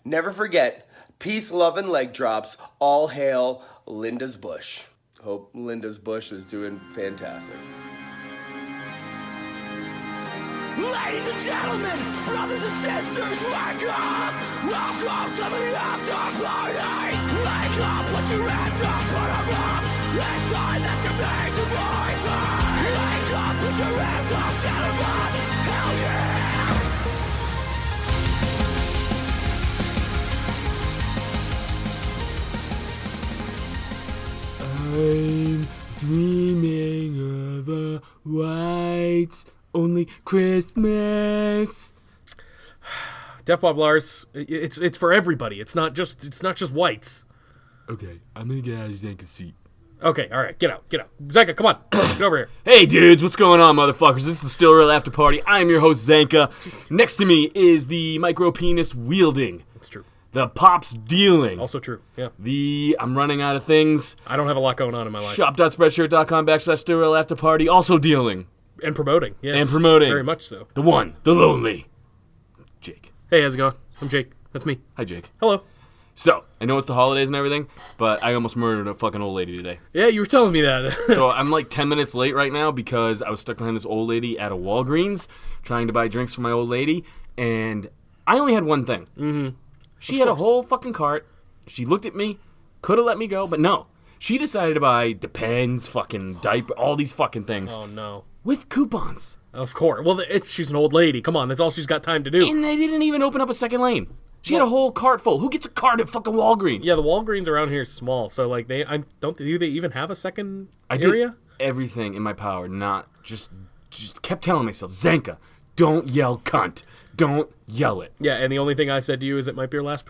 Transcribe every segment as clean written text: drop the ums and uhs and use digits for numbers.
Never forget, peace, love, and leg drops. All hail Linda's Bush. Hope Linda's Bush is doing fantastic. Ladies and gentlemen, brothers and sisters, wake up! Welcome to the After Party! Wake up, put your hands up, put them up! It's time that you make your voice heard! Wake up, put your hands up, get them up! Hell yeah! I'm dreaming of a white only Christmas. Def Bob Lars, it's for everybody. It's not just whites. Okay, I'm gonna get out of Zanca's seat. Okay, all right, get out. Zanca, come on, get over here. Hey dudes, what's going on, motherfuckers? This is the Still Real After Party. I'm your host, Zanca. Next to me is the micro penis wielding. It's true. The pops dealing. Also true, yeah. I'm running out of things. I don't have a lot going on in my life. Shop.spreadshirt.com/Still Real After Party. Also dealing. And promoting, yes. And promoting. Very much so. The one, the lonely, Jake. Hey, how's it going? I'm Jake. That's me. Hi, Jake. Hello. So, I know it's the holidays and everything, but I almost murdered a fucking old lady today. Yeah, you were telling me that. So, I'm like 10 minutes late right now because I was stuck behind this old lady at a Walgreens trying to buy drinks for my old lady, and I only had one thing. Mm-hmm. She had a whole fucking cart. She looked at me, could have let me go, but no. She decided to buy Depends, fucking diaper, all these fucking things. Oh, no. With coupons. Of course. Well, she's an old lady. Come on, that's all she's got time to do. And they didn't even open up a second lane. She had a whole cart full. Who gets a cart at fucking Walgreens? Yeah, the Walgreens around here is small, so like do they even have a second area? Did everything in my power, not just kept telling myself, Zanca, don't yell cunt. Don't yell it. Yeah, and the only thing I said to you is it might be your last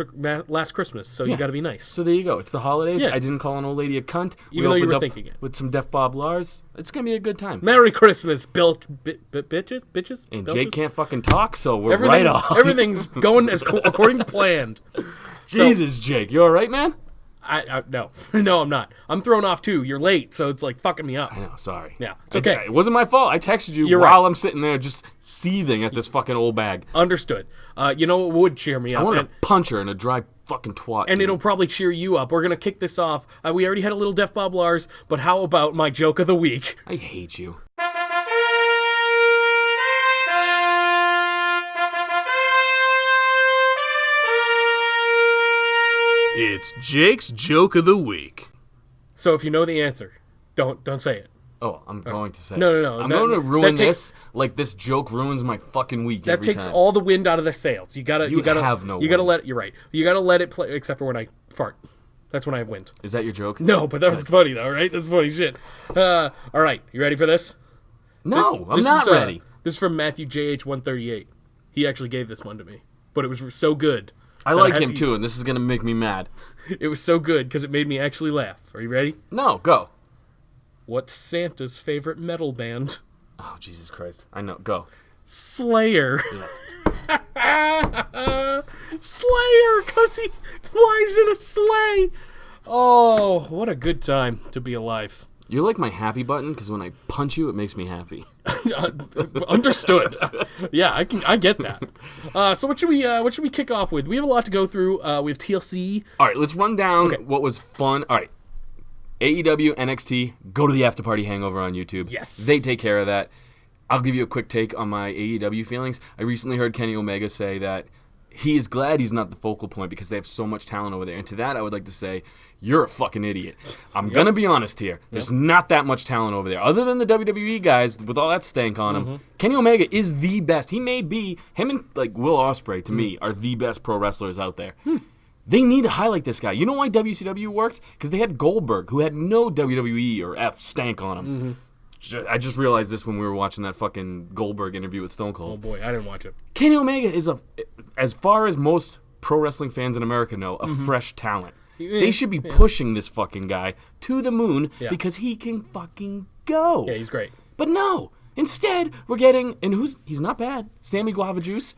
Christmas, so you got to be nice. So there you go. It's the holidays. Yeah. I didn't call an old lady a cunt. Even though you were thinking it. With some Def Bob Lars. It's going to be a good time. Merry Christmas, bitches. And Belches? Jake can't fucking talk, so we're right off. Everything's going according to planned. Jesus, Jake. You all right, man? No, I'm not. I'm thrown off too. You're late, so it's like fucking me up. I know, sorry. Yeah, it's okay. It wasn't my fault. I texted you while I'm sitting there just seething at this fucking old bag. Understood. You know what would cheer me up? I want to punch her in a dry fucking twat. And it'll probably cheer you up. We're going to kick this off. We already had a little Def Bob Lars, but how about my joke of the week? I hate you. It's Jake's joke of the week. So if you know the answer, don't say it. Oh, I'm going to say it. No. I'm going to ruin this like this joke ruins my fucking week that every takes time. all the wind out of the sails. You gotta have no You gotta wind. let it, you're right. You gotta let it play, except for when I fart. That's when I have wind. Is that your joke? No, but that was funny though, right? That's funny shit. All right, you ready for this? No, I'm not ready. This is from Matthew JH138. He actually gave this one to me, but it was so good. I like him too, and this is going to make me mad. It was so good because it made me actually laugh. Are you ready? No, go. What's Santa's favorite metal band? Oh, Jesus Christ. I know. Go. Slayer. Yeah. Slayer, because he flies in a sleigh. Oh, what a good time to be alive. You're like my happy button, because when I punch you, it makes me happy. Understood. Yeah, I get that. So what should we kick off with? We have a lot to go through. We have TLC. All right, let's run down what was fun. All right, AEW, NXT, go to the After Party Hangover on YouTube. Yes. They take care of that. I'll give you a quick take on my AEW feelings. I recently heard Kenny Omega say that he is glad he's not the focal point because they have so much talent over there. And to that, I would like to say, you're a fucking idiot. I'm going to be honest here. There's not that much talent over there. Other than the WWE guys with all that stank on them, Kenny Omega is the best. He may be, him and like Will Ospreay, to me, are the best pro wrestlers out there. They need to highlight this guy. You know why WCW worked? Because they had Goldberg, who had no WWE or F stank on him. I just realized this when we were watching that fucking Goldberg interview with Stone Cold. Oh boy, I didn't watch it. Kenny Omega is, as far as most pro wrestling fans in America know, a fresh talent. They should be pushing this fucking guy to the moon because he can fucking go. Yeah, he's great. But no, instead we're getting, and he's not bad, Sammy Guava Juice.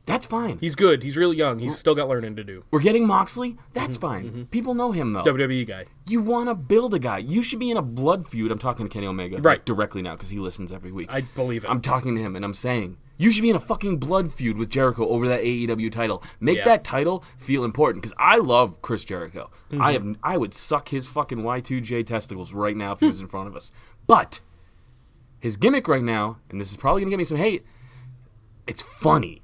That's fine. He's good. He's really young. He's still got learning to do. We're getting Moxley. That's fine. People know him, though. WWE guy. You want to build a guy. You should be in a blood feud. I'm talking to Kenny Omega right directly now because he listens every week. I believe it. I'm talking to him, and I'm saying, You should be in a fucking blood feud with Jericho over that AEW title. Make that title feel important, because I love Chris Jericho. I would suck his fucking Y2J testicles right now if he was in front of us. But his gimmick right now, and this is probably going to get me some hate, it's funny.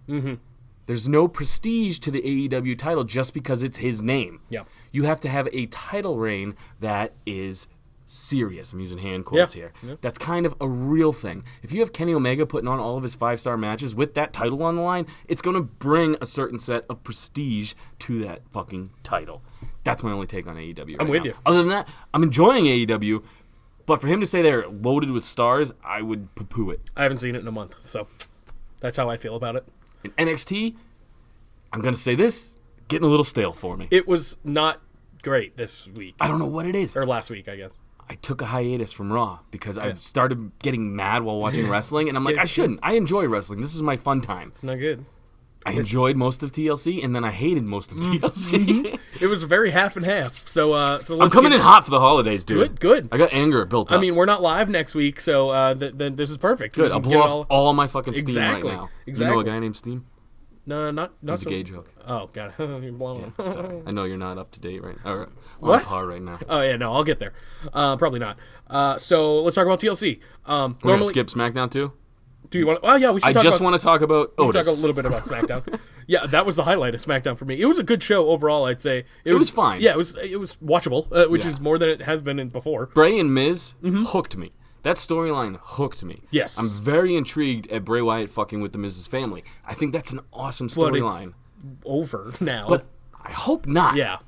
There's no prestige to the AEW title just because it's his name. Yeah. You have to have a title reign that is serious. I'm using hand quotes here. That's kind of a real thing. If you have Kenny Omega putting on all of his 5-star matches with that title on the line, it's going to bring a certain set of prestige to that fucking title. That's my only take on AEW. I'm with you. Other than that, I'm enjoying AEW, but for him to say they're loaded with stars, I would poo-poo it. I haven't seen it in a month, so that's how I feel about it. In NXT, I'm going to say this, getting a little stale for me. It was not great this week. I don't know what it is. Or last week, I guess. I took a hiatus from Raw because I've started getting mad while watching wrestling, and I'm like, I shouldn't. I enjoy wrestling. This is my fun time. It's not good. I enjoyed most of TLC, and then I hated most of TLC. It was very half and half. So I'm coming in hot for the holidays, dude. Good. I got anger built up. I mean, we're not live next week, so then this is perfect. Good. I'll blow off all my fucking steam Exactly. right now. Exactly. You know a guy named Steam? No, not It's a gay joke. Oh, God. You're blowing. Yeah, sorry. I know you're not up to date right or What? on par right now. Oh, yeah, no, I'll get there. Probably not. So let's talk about TLC. We're going to skip SmackDown, too? Do you want? Oh, yeah, we should. I just want to talk about We'll Otis. talk a little bit about SmackDown. Yeah, that was the highlight of SmackDown for me. It was a good show overall, I'd say. It was fine. Yeah, it was watchable, which is more than it has been before. Bray and Miz hooked me. That storyline hooked me. Yes. I'm very intrigued at Bray Wyatt fucking with the Miz's family. I think that's an awesome storyline. Over now. But I hope not. Yeah.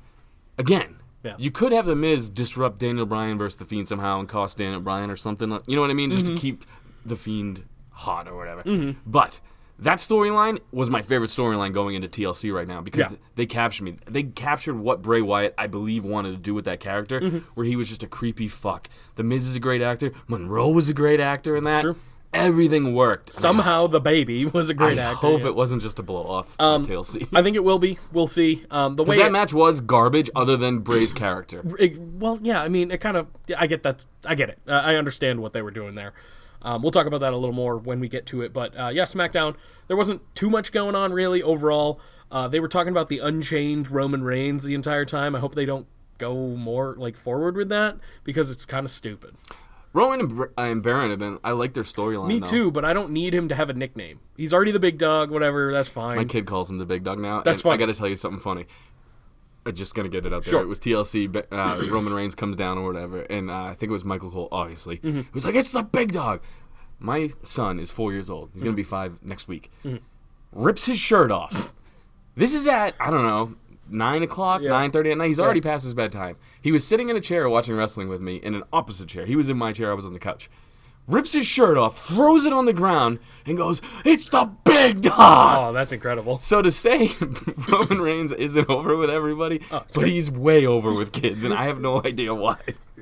Again, Yeah. you could have the Miz disrupt Daniel Bryan versus the Fiend somehow and cost Daniel Bryan or something. You know what I mean? Just to keep the Fiend hot or whatever. But that storyline was my favorite storyline going into TLC right now because they captured me. They captured what Bray Wyatt, I believe, wanted to do with that character, where he was just a creepy fuck. The Miz is a great actor. Monroe was a great actor in that. True. Everything worked. Somehow the baby was a great actor. I hope it wasn't just a blow off on TLC. I think it will be. We'll see. The way that match was garbage other than Bray's character. Well, yeah, I mean, it kind of. I get that. I get it. I understand what they were doing there. We'll talk about that a little more when we get to it. But yeah, SmackDown, there wasn't too much going on really overall. They were talking about the unchained Roman Reigns the entire time. I hope they don't go more forward with that because it's kind of stupid. Rowan and Baron have been. I like their storyline. Me too, but I don't need him to have a nickname. He's already the big dog. Whatever, that's fine. My kid calls him the big dog now. That's fine. I got to tell you something funny. I'm just gonna get it out there. Sure. It was TLC. Roman Reigns comes down or whatever, and I think it was Michael Cole. Obviously, he was like, "It's the big dog." My son is 4 years old. He's gonna be 5 next week. Rips his shirt off. This is at, I don't know, 9 o'clock, 9:30 at night. He's already past his bedtime. He was sitting in a chair watching wrestling with me in an opposite chair. He was in my chair. I was on the couch. Rips his shirt off, throws it on the ground, and goes, "It's the big dog!" Oh, that's incredible. So to say Roman Reigns isn't over with everybody, but he's way over with kids, and I have no idea why.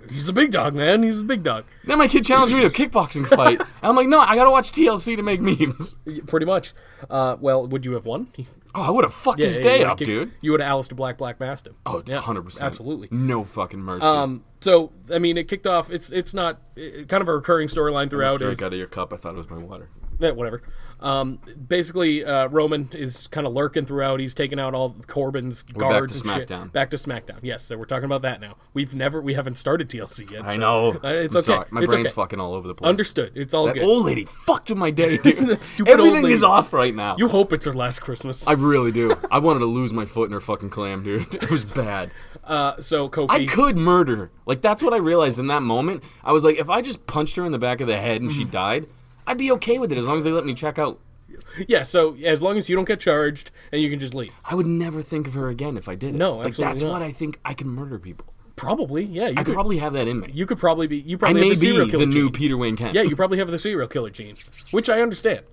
He's a big dog, man. He's a big dog. Then my kid challenged me to a kickboxing fight. And I'm like, no, I gotta watch TLC to make memes. Pretty much. Well, would you have won? Oh, I would have fucked his day up, dude. You would have Alistair Black masked him. Oh, yeah, 100%. Absolutely. No fucking mercy. So, I mean, it kicked off. It's not kind of a recurring storyline throughout. Drink out of your cup. I thought it was my water. Whatever. Basically, Roman is kind of lurking throughout. He's taking out all Corbin's guards and shit. SmackDown. Back to SmackDown. Yes, so we're talking about that now. We haven't started TLC yet. I so, know. It's I'm okay. sorry. My It's brain's okay. fucking all over the place. Understood. It's all That good. old lady fucked with my day, dude. That stupid old Everything lady. is off right now. You hope it's her last Christmas. I really do. I wanted to lose my foot in her fucking clam, dude. It was bad. So Kofi. I could murder her. Like, that's what I realized in that moment. I was like, if I just punched her in the back of the head and she died, I'd be okay with it as long as they let me check out. Yeah, so as long as you don't get charged and you can just leave. I would never think of her again if I did it. No, like, absolutely that's not. what I think I can murder people. Probably, yeah. I could probably have that in me. You could probably be. You I probably may have the serial be killer the new gene. Peter Wayne Kent. Yeah, you probably have the serial killer gene, which I understand.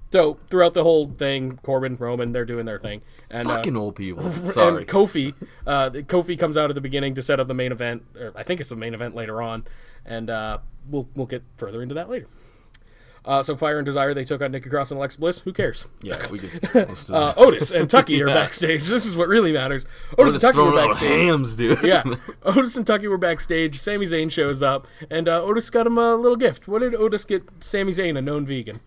So throughout the whole thing, Corbin, Roman, they're doing their thing, and Fucking old people. Sorry. And Kofi comes out at the beginning to set up the main event. Or I think it's the main event later on, and we'll get further into that later. So Fire and Desire, they took on Nikki Cross and Alexa Bliss. Who cares? Yeah, we could. Otis and Tucky are backstage. This is what really matters. Otis and Tucky were throwing out backstage. hams, dude. Yeah, Otis and Tucky were backstage. Sami Zayn shows up, and Otis got him a little gift. What did Otis get Sami Zayn, a known vegan?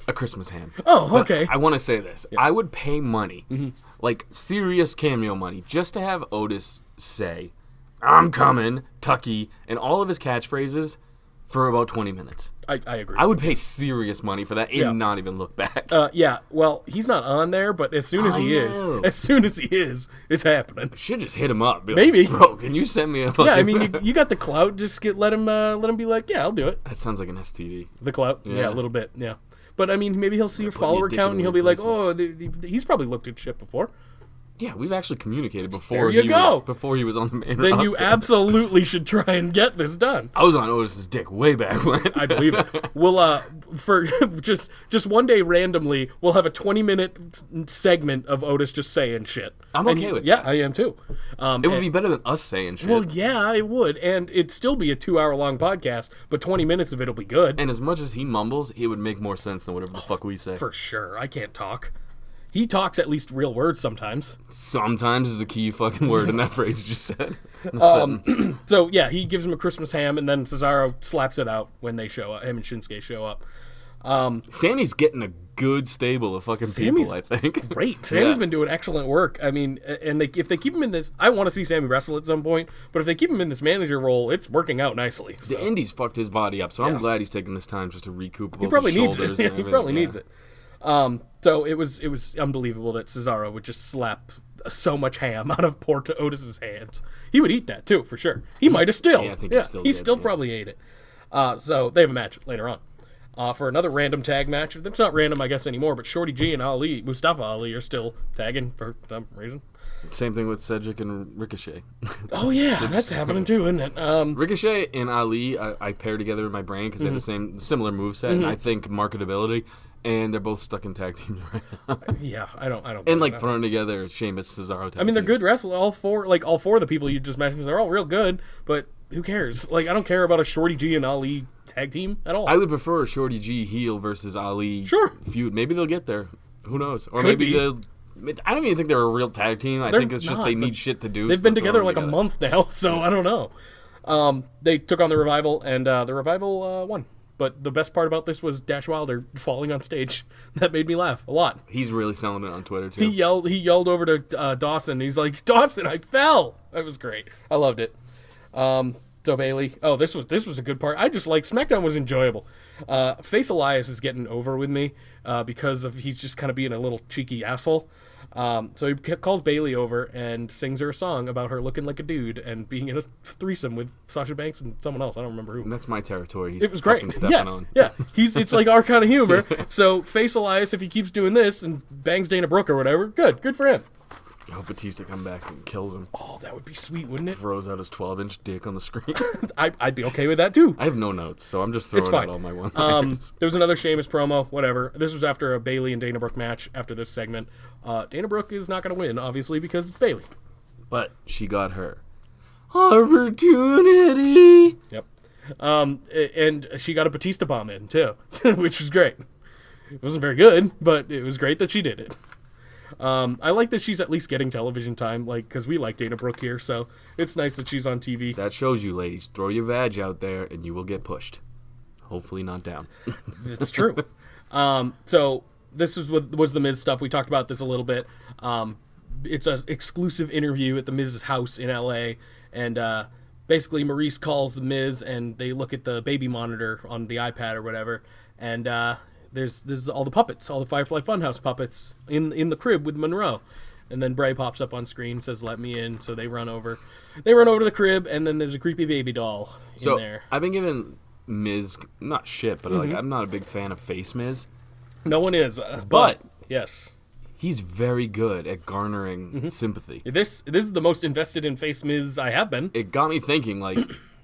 A Christmas ham. Oh, But okay. I want to say this. I would pay money, like serious cameo money, just to have Otis say, "I'm coming, Tucky," and all of his catchphrases for about 20 minutes. I agree. I would pay serious money for that and Yeah. not even look back. Yeah, well, he's not on there, but as soon as he know. is, it's happening. Should just hit him up. Be Maybe. Like, bro, can you send me a fucking... Yeah, I mean, you got the clout. Just let him be like, yeah, I'll do it. That sounds like an STD. The clout, yeah, a little bit, yeah. But I mean, maybe he'll see your putting your follower dick count in and he'll weird be like, places. oh, he's probably looked at shit before. Yeah, we've actually communicated There before you go. before he was on the main Then you roster. absolutely should try and get this done. I was on Otis's dick way back when. I believe it. We'll for just one day randomly, we'll have a 20-minute segment of Otis just saying shit. I'm okay with yeah, that. I am too. It would be better than us saying shit. Well, yeah, it would, and it'd still be a 2-hour-long podcast, but 20 minutes of it'll be good. And as much as he mumbles, it would make more sense than whatever the fuck we say. For sure, I can't talk. He talks at least real words sometimes. Sometimes is a key fucking word in that phrase you just said. Sentence. So yeah, he gives him a Christmas ham, and then Cesaro slaps it out when they show up. Him and Shinsuke show up. Sammy's getting a good stable of fucking Sammy's people, I think. Great. Sammy's Yeah. been doing excellent work. I mean, and if they keep him in this, I want to see Sammy wrestle at some point. But if they keep him in this manager role, it's working out nicely. So. The Indies fucked his body up, so I'm glad he's taking this time just to recoup He both probably his needs shoulders it. and He everything. probably Yeah. needs it. So it was unbelievable that Cesaro would just slap so much ham out of poor Otis's hands. He would eat that too, for sure. He might have still. Yeah, I think he still did, yeah. probably ate it. So they have a match later on. For another random tag match. It's not random, I guess, anymore, but Shorty G and Mustafa Ali are still tagging for some reason. Same thing with Cedric and Ricochet. Oh, yeah, that's happening too, isn't it? Ricochet and Ali, I pair together in my brain because they have the similar moveset, and I think marketability, and they're both stuck in tag teams right now. Yeah, I don't. And like throwing together Sheamus, Cesaro tag I mean, they're teams. good wrestlers. All four of the people you just mentioned, they're all real good. But who cares? Like, I don't care about a Shorty G and Ali tag team at all. I would prefer a Shorty G heel versus Ali feud. Maybe they'll get there. Who knows? Or Could maybe be. they'll. I don't even think they're a real tag team. I think it's just they need shit to do. They've so been they'll throw together them like a month now, so I don't know. They took on the Revival, and the Revival won. But the best part about this was Dash Wilder falling on stage. That made me laugh a lot. He's really selling it on Twitter too. He yelled over to Dawson. He's like, "Dawson, I fell." That was great. I loved it. So Bailey. Oh, this was a good part. I just like SmackDown was enjoyable. Face Elias is getting over with me because of he's just kind of being a little cheeky asshole. So he calls Bailey over and sings her a song about her looking like a dude and being in a threesome with Sasha Banks and someone else. I don't remember who. And that's my territory. He's It was great. fucking stepping on. Yeah. It's like our kind of humor. So Face Elias, if he keeps doing this and bangs Dana Brooke or whatever, good for him. I hope Batista come back and kills him. Oh, that would be sweet, wouldn't it? Throws out his 12-inch dick on the screen. I'd be okay with that too. I have no notes, so I'm just It's throwing fine. out all my one-liners. There was another Sheamus promo, whatever. This was after a Bailey and Dana Brooke match after this segment. Dana Brooke is not going to win, obviously, because it's Bailey. But she got her opportunity. Yep. And she got a Batista bomb in, too, which was great. It wasn't very good, but it was great that she did it. I like that she's at least getting television time, like, because we like Dana Brooke here, so it's nice that she's on TV. That shows you, ladies. Throw your vag out there, and you will get pushed. Hopefully not down. It's true. So this was the Miz stuff. We talked about this a little bit. It's an exclusive interview at the Miz's house in LA, and basically Maurice calls the Miz, and they look at the baby monitor on the iPad or whatever, and there's all the puppets, all the Firefly Funhouse puppets in the crib with Monroe. And then Bray pops up on screen, says, "Let me in." So they run over to the crib, and then there's a creepy baby doll in there. I've been giving Miz, not shit, but like I'm not a big fan of face Miz. No one is, But yes. he's very good at garnering sympathy. This is the most invested in face Miz I have been. It got me thinking, like,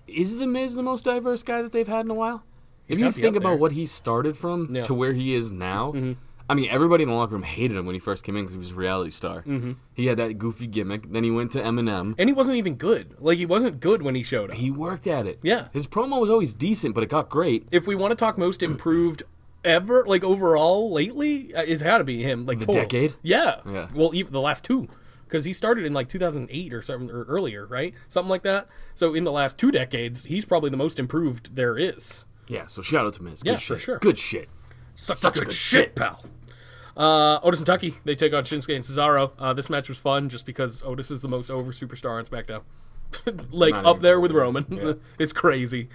is the Miz the most diverse guy that they've had in a while? If you gotta be think up about there. what he started from Yeah. to where he is now, I mean, everybody in the locker room hated him when he first came in because he was a reality star. He had that goofy gimmick. Then he went to Eminem. And he wasn't even good. Like, he wasn't good when he showed up. He worked at it. Yeah. His promo was always decent, but it got great. If we want to talk most improved ever, like, overall, lately, it's had to be him. Like, The total. decade? Yeah. Yeah. Well, even the last two. Because he started in, like, 2008 or something, or earlier, right? Something like that. So in the last 2 decades, he's probably the most improved there is. Yeah, so shout out to Miz. Good Yeah, shit. for sure. Good shit. Such good shit, pal. Otis and Tucky, they take on Shinsuke and Cesaro. This match was fun just because Otis is the most over superstar on SmackDown. Like, Not up even there with close. Roman. Yeah. It's crazy.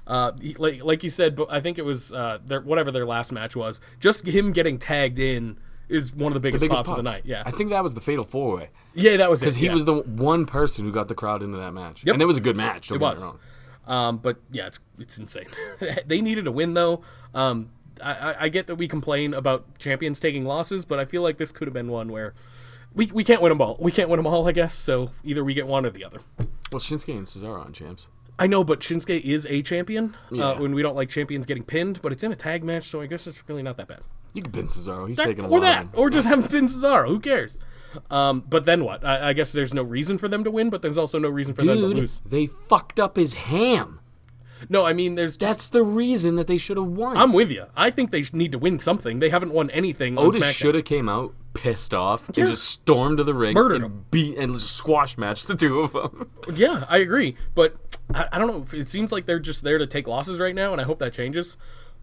Like you said, but I think it was whatever their last match was. Just him getting tagged in is one of the biggest pops of the night. Yeah, I think that was the Fatal 4-Way. yeah, that was it. Because he yeah. was the one person who got the crowd into that match. Yep. And it was a good match. Don't It get was. me wrong. But yeah, it's insane. They needed a win though. I get that we complain about champions taking losses, but I feel like this could have been one where we can't win them all. We can't win them all, I guess. So either we get one or the other. Well, Shinsuke and Cesaro on champs. I know, but Shinsuke is a champion. Yeah. When we don't like champions getting pinned, but it's in a tag match, so I guess it's really not that bad. You can pin Cesaro. He's taking a lot. Or that, of or just have him pin Cesaro. Who cares? But then what? I guess there's no reason for them to win, but there's also no reason for them to Dude, lose. they fucked up his ham. No, I mean, there's just... That's the reason that they should have won. I'm with you. I think they need to win something. They haven't won anything on Otis SmackDown. should have came out pissed off Yeah. and just stormed to the ring Murdered and him. beat and just squash match the two of them. Yeah, I agree. But I don't know. It seems like they're just there to take losses right now, and I hope that changes.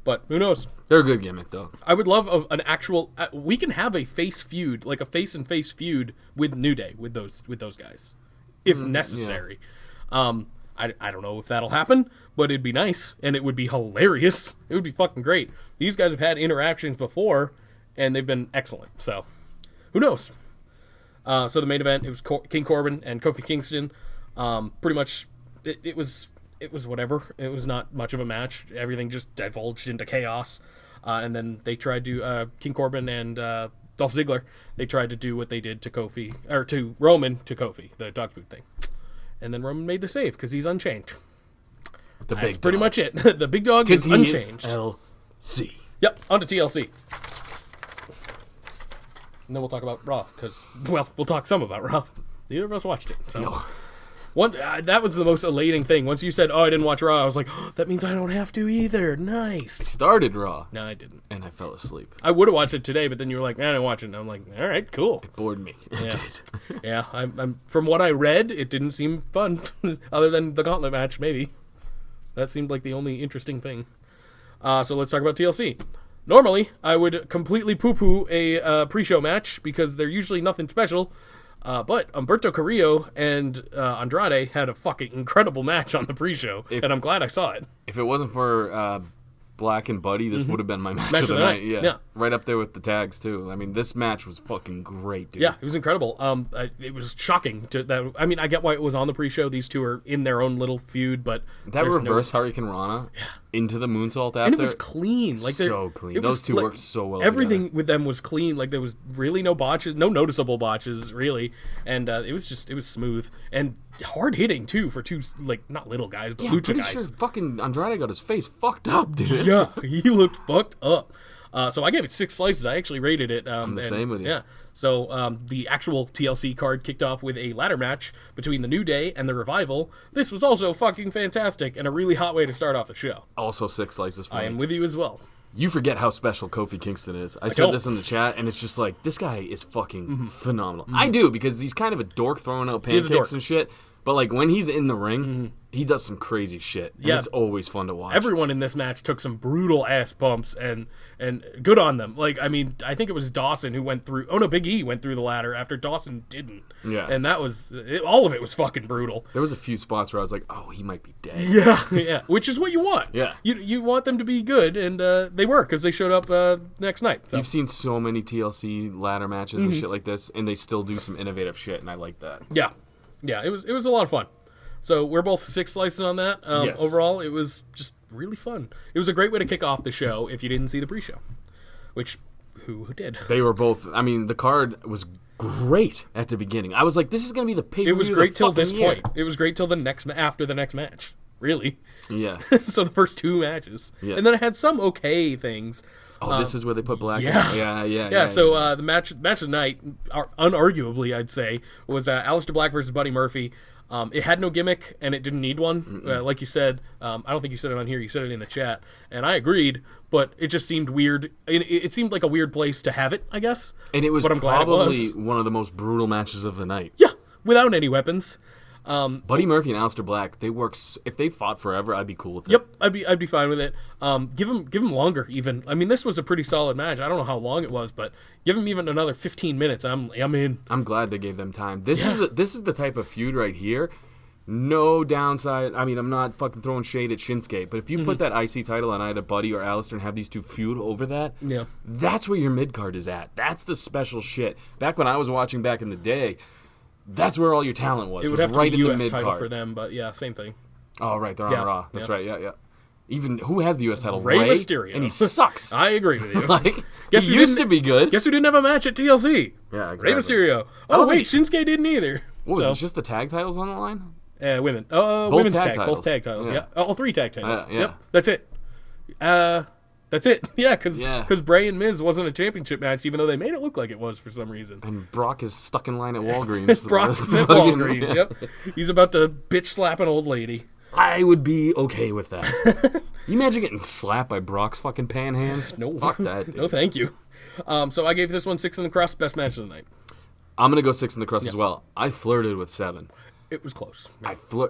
But who knows? They're a good gimmick though. I would love an actual... we can have a face feud, like a face-and-face feud with New Day, with those guys, if necessary. I don't know if that'll happen, but it'd be nice, and it would be hilarious. It would be fucking great. These guys have had interactions before, and they've been excellent. So, who knows? So the main event, it was King Corbin and Kofi Kingston. Pretty much, it was whatever. It was not much of a match. Everything just divulged into chaos. And then they tried to, King Corbin and Dolph Ziggler, they tried to do what they did to Kofi, or to Roman to Kofi, the dog food thing. And then Roman made the save because he's unchanged. The That's big pretty dog. much it. The big dog is unchanged. TLC. Yep, on to TLC. And then we'll talk about Raw, because, well, we'll talk some about Raw. Neither of us watched it. So. No. That was the most elating thing. Once you said, oh, I didn't watch Raw, I was like, oh, that means I don't have to either. Nice. Started Raw. No, I didn't. And I fell asleep. I would have watched it today, but then you were like, I didn't watch it. And I'm like, all right, cool. It bored me. It Yeah. did. Yeah, I'm from what I read, it didn't seem fun, other than the gauntlet match, maybe. That seemed like the only interesting thing. So let's talk about TLC. Normally, I would completely poo-poo a pre-show match because they're usually nothing special. But Humberto Carrillo and Andrade had a fucking incredible match on the pre-show, and I'm glad I saw it. If it wasn't for Black and Buddy, this would have been my match of of the the night. night. Yeah. Yeah. Right up there with the tags, too. I mean, this match was fucking great, dude. Yeah, it was incredible. It was shocking that. I mean, I get why it was on the pre-show. These two are in their own little feud, but That there's reverse Hurricane Rana into the moonsault after. and it was clean. Like So clean. it Those was, two like, worked so well Everything together. with them was clean. Like there was really no botches, no noticeable botches, really, and it was smooth and hard hitting too for two not little guys, but Yeah, I'm lucha pretty guys. sure fucking Andrade got his face fucked up, dude. Yeah, he looked fucked up. So I gave it 6 slices. I actually rated it. I'm the same with you. Yeah. So the actual TLC card kicked off with a ladder match between the New Day and the Revival. This was also fucking fantastic and a really hot way to start off the show. Also 6 slices for I me. am with you as well. You forget how special Kofi Kingston is. I said don't. this in the chat, and it's just like, this guy is fucking phenomenal. I do, because he's kind of a dork throwing out is a dork. pancakes and shit. But, like, when he's in the ring, he does some crazy shit. And Yeah. it's always fun to watch. Everyone in this match took some brutal ass bumps and good on them. Like, I mean, I think it was Dawson who went through. Oh no, Big E went through the ladder after Dawson didn't. Yeah. And that was all of it was fucking brutal. There was a few spots where I was like, oh, he might be dead. Yeah, yeah. Which is what you want. Yeah. You want them to be good, and they were because they showed up next night. So. You've seen so many TLC ladder matches and shit like this, and they still do some innovative shit, and I like that. Yeah, yeah. It was a lot of fun. So we're both 6 slices on that. Yes. Overall, it was just really fun. It was a great way to kick off the show if you didn't see the pre-show, which who did? They were both, I mean, the card was great at the beginning. I was like, this is going to be the pay. It was great till this point. It was great till the next after the next match. Really. Yeah. So the first 2 matches, Yeah. and then it had some okay things. Oh, this is where they put Black. yeah. in. Yeah. Yeah, so the match of the night, unarguably, I'd say, was Alistair Black versus Buddy Murphy. It had no gimmick, and it didn't need one. Like you said, I don't think you said it on here. You said it in the chat, and I agreed. But it just seemed weird. It seemed like a weird place to have it, I guess. And it was but I'm glad it probably was. one of the most brutal matches of the night. Yeah, without any weapons. Buddy Murphy and Alistair Black, they work. If they fought forever, I'd be cool with it. Yep, I'd be fine with it. Give them longer even. I mean, this was a pretty solid match. I don't know how long it was, but give them even another 15 minutes. I'm in. I'm glad they gave them time. This is the type of feud right here. No downside. I mean, I'm not fucking throwing shade at Shinsuke, but if you put that IC title on either Buddy or Alistair and have these two feud over that, that's where your mid card is at. That's the special shit. Back when I was watching back in the day, that's where all your talent was. It would was have right to be in US the mid title card for them, but yeah, same thing. Oh, right, they're on Raw. That's right. Yeah. Even who has the US title? Rey Mysterio, and he sucks. I agree with you. Like, he used to be good. Guess who didn't have a match at TLC? Yeah, exactly. Rey Mysterio. Oh wait, Shinsuke didn't either. What was it? Just the tag titles on the line? Women. Women's tag. titles. Both tag titles. Yeah. All 3 tag titles. Yeah. Yep. That's it. That's it. Yeah, because Bray and Miz wasn't a championship match, even though they made it look like it was for some reason. And Brock is stuck in line at Walgreens. Brock is at Walgreens. Yep. He's about to bitch slap an old lady. I would be okay with that. You imagine getting slapped by Brock's fucking pan hands? No. Fuck that. Dude. No, thank you. So I gave this one 6 in the crust. Best match of the night. I'm gonna go 6 in the crust as well. I flirted with 7. It was close.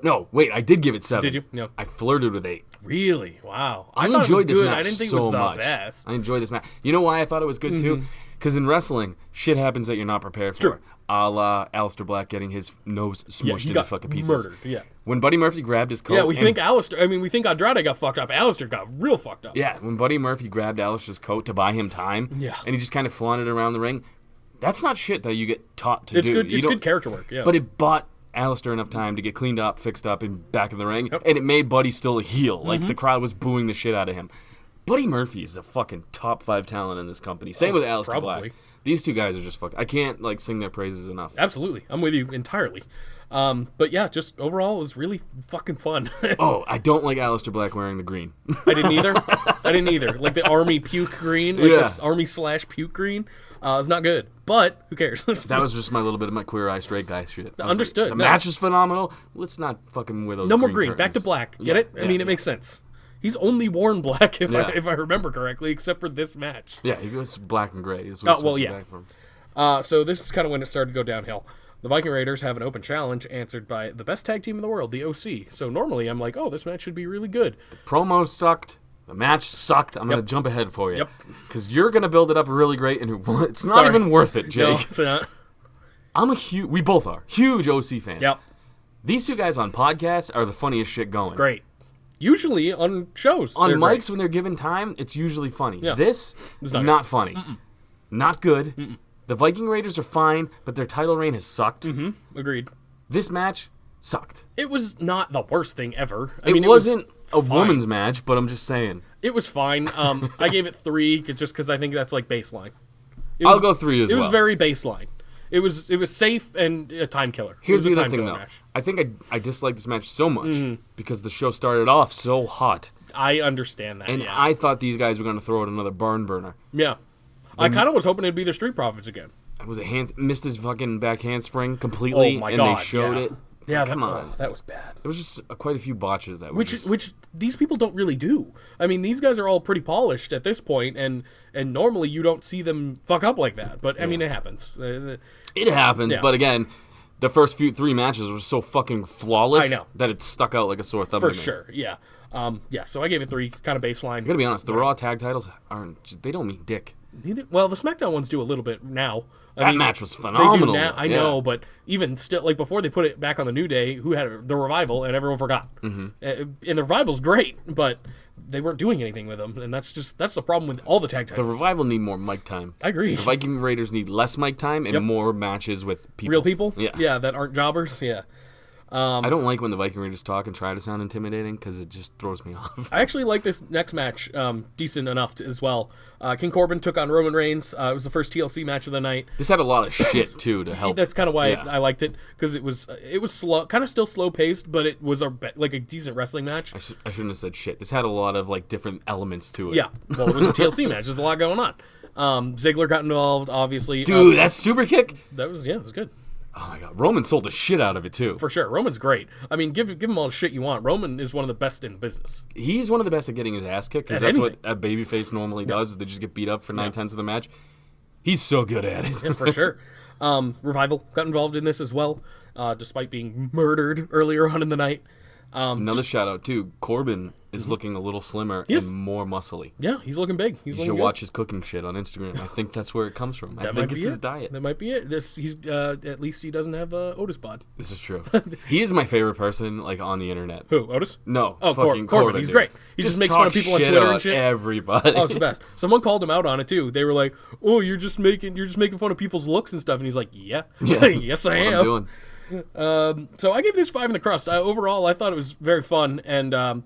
No, wait, I did give it 7. Did you? No. I flirted with 8. Really? Wow. I thought enjoyed it was this good. match I didn't think so it was the much. best. I enjoyed this match. You know why I thought it was good too? Because in wrestling, shit happens that you're not prepared for. True. A la Alistair Black getting his nose smushed he into got fucking pieces. murdered. Yeah. When Buddy Murphy grabbed his coat. Yeah, we think Andrade got fucked up. Alistair got real fucked up. Yeah, when Buddy Murphy grabbed Alistair's coat to buy him time. Yeah. And he just kind of flaunted around the ring. That's not shit that you get taught to do. It's good character work. Yeah. But it bought Alistair enough time to get cleaned up, fixed up, and back in the ring. Yep. And it made Buddy still a heel. Like, the crowd was booing the shit out of him. Buddy Murphy is a fucking top 5 talent in this company. Same with Alistair Black. These two guys are just fucking... I can't, sing their praises enough. Absolutely. I'm with you entirely. But yeah, just overall, it was really fucking fun. Oh, I don't like Alistair Black wearing the green. I didn't either. Like the army puke green. This army/puke green. It's not good. But who cares? That was just my little bit of my queer eye straight guy shit. Understood. The match is phenomenal. Let's not fucking wear those No more green. green. Back to black. Get it? Yeah, I mean, it makes sense. He's only worn black, if I remember correctly, except for this match. Yeah, he goes black and gray. So this is kind of when it started to go downhill. The Viking Raiders have an open challenge answered by the best tag team in the world, the OC. So normally I'm like, oh, this match should be really good. The promo sucked. The match sucked. I'm going to jump ahead for you. Because you're going to build it up really great, and it's not even worth it, Jake. No, it's not. We both are huge OC fans. Yep. These two guys on podcasts are the funniest shit going. Great. Usually on shows. On mics, when they're given time, it's usually funny. Yeah. This is not funny. Not good. The Viking Raiders are fine, but their title reign has sucked. Agreed. This match sucked. It was not the worst thing ever. It wasn't a woman's match, but I'm just saying. It was fine. I gave it 3 just because I think that's like baseline. I'll go 3 as well. It was very baseline. It was safe and a time killer. Here's the other thing, though. Match. I think I disliked this match so much because the show started off so hot. I understand that, and I thought these guys were going to throw out another barn burner. Yeah. I kind of was hoping it'd be the Street Profits again. It was missed his fucking back handspring completely, and they showed it. Yeah, come on. That was bad. There was just quite a few botches that which these people don't really do. I mean, these guys are all pretty polished at this point, and normally you don't see them fuck up like that. But I mean, it happens. It happens, but again, the first 3 matches were so fucking flawless that it stuck out like a sore thumb. For sure, yeah. So I gave it 3, kind of baseline. I'm gonna be honest, the Raw tag titles they don't mean dick. Well, the Smackdown ones do a little bit now. That match was phenomenal. They do now, I know, but even still, like before they put it back on the New Day, who had the Revival, and everyone forgot. And the Revival's great, but they weren't doing anything with them, and that's the problem with all the tag titles. The Revival need more mic time. I agree. The Viking Raiders need less mic time and more matches with people. Real people? Yeah, that aren't jobbers. Yeah. I don't like when the Viking Raiders talk and try to sound intimidating because it just throws me off. I actually like this next match decent enough as well. King Corbin took on Roman Reigns. It was the first TLC match of the night. This had a lot of shit too to help. That's kind of why I liked it, because it was slow, kind of still slow paced, but it was a decent wrestling match. I shouldn't have said shit. This had a lot of different elements to it. Yeah, well, it was a TLC match. There's a lot going on. Ziggler got involved, obviously. Dude, that super kick. That was good. Oh my god, Roman sold the shit out of it too. For sure, Roman's great. I mean, give him all the shit you want. Roman is one of the best in the business. He's one of the best at getting his ass kicked, because that's what a babyface normally does. Is they just get beat up for 9/10 of the match. He's so good at it. Yeah, for sure. Revival got involved in this as well, despite being murdered earlier on in the night. Another shout out too. Corbin is looking a little slimmer Yes. and more muscly. Yeah, he's looking big. He's You looking should good. watch his cooking shit on Instagram. I think that's where it comes from. I think it's his diet. That might be it. He's at least he doesn't have Otis bod. This is true. He is my favorite person, like, on the internet. Who, Otis? No, Oh, fucking Corbin. He's dude. great. He just makes fun of talks people on shit Twitter and about shit. Everybody. Oh, it's the best. Someone called him out on it too. They were like, "Oh, you're just making fun of people's looks and stuff." And he's like, "Yeah, yes, I What am." I'm doing. So I gave this 5 in the crust. Overall, I thought it was very fun, and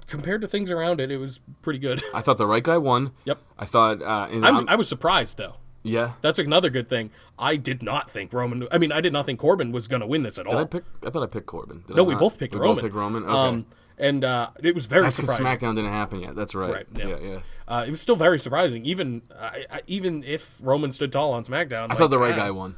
compared to things around it, it was pretty good. I thought the right guy won. Yep. I thought. And I was surprised though. yeah. That's another good thing. I did not think I did not think Corbin was going to win this at all. I thought I picked Corbin. Did No, I we not? both picked We Roman. both picked Roman. Okay. And it was very That's because surprising. SmackDown didn't happen yet. That's right. Right, yeah. Yeah. It was still very surprising, even if Roman stood tall on SmackDown. I thought the right guy won.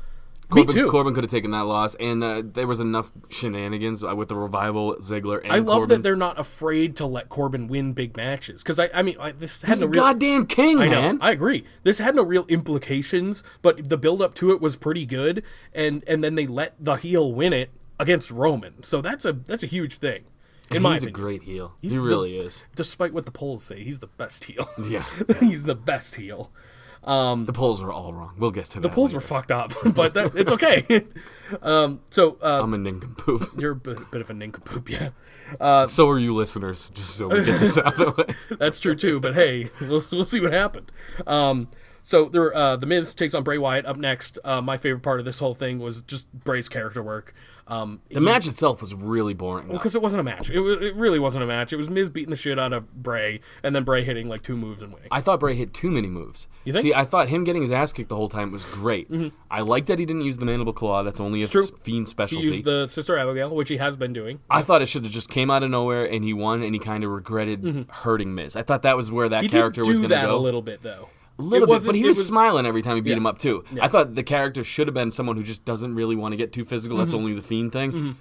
Me Corbin, too. Corbin could have taken that loss, and there was enough shenanigans with the Revival, Ziggler, and I love Corbin. that they're not afraid to let Corbin win big matches because this had He's no the real. goddamn king, I know. man. I agree. This had no real implications, but the build up to it was pretty good, and then they let the heel win it against Roman. So that's a huge thing. In my He's a opinion. great heel. He's He the- really is. Despite what the polls say, he's the best heel. Yeah. He's the best heel. The polls are all wrong. We'll get to that. The polls were fucked up, but it's okay. I'm a nincompoop. You're a bit of a nincompoop, yeah. So are you listeners, just so we get this out of the way. That's true too. But hey, we'll see what happened. So the Miz takes on Bray Wyatt up next. My favorite part of this whole thing was just Bray's character work. The match itself was really boring. though. Because it wasn't a match. It really wasn't a match. It was Miz beating the shit out of Bray, and then Bray hitting like 2 moves and winning. I thought Bray hit too many moves. You think? See, I thought him getting his ass kicked the whole time was great. I liked that he didn't use the mandible claw. That's only a true. Fiend He specialty. used the Sister Abigail, which he has been doing. I thought it should have just came out of nowhere and he won and he kind of regretted hurting Miz. I thought that was where that He character did was do going to that go. a little bit though. A little bit, but he it was smiling every time he beat Yeah. him up too. Yeah. I thought the character should have been someone who just doesn't really want to get too physical. That's only the Fiend thing.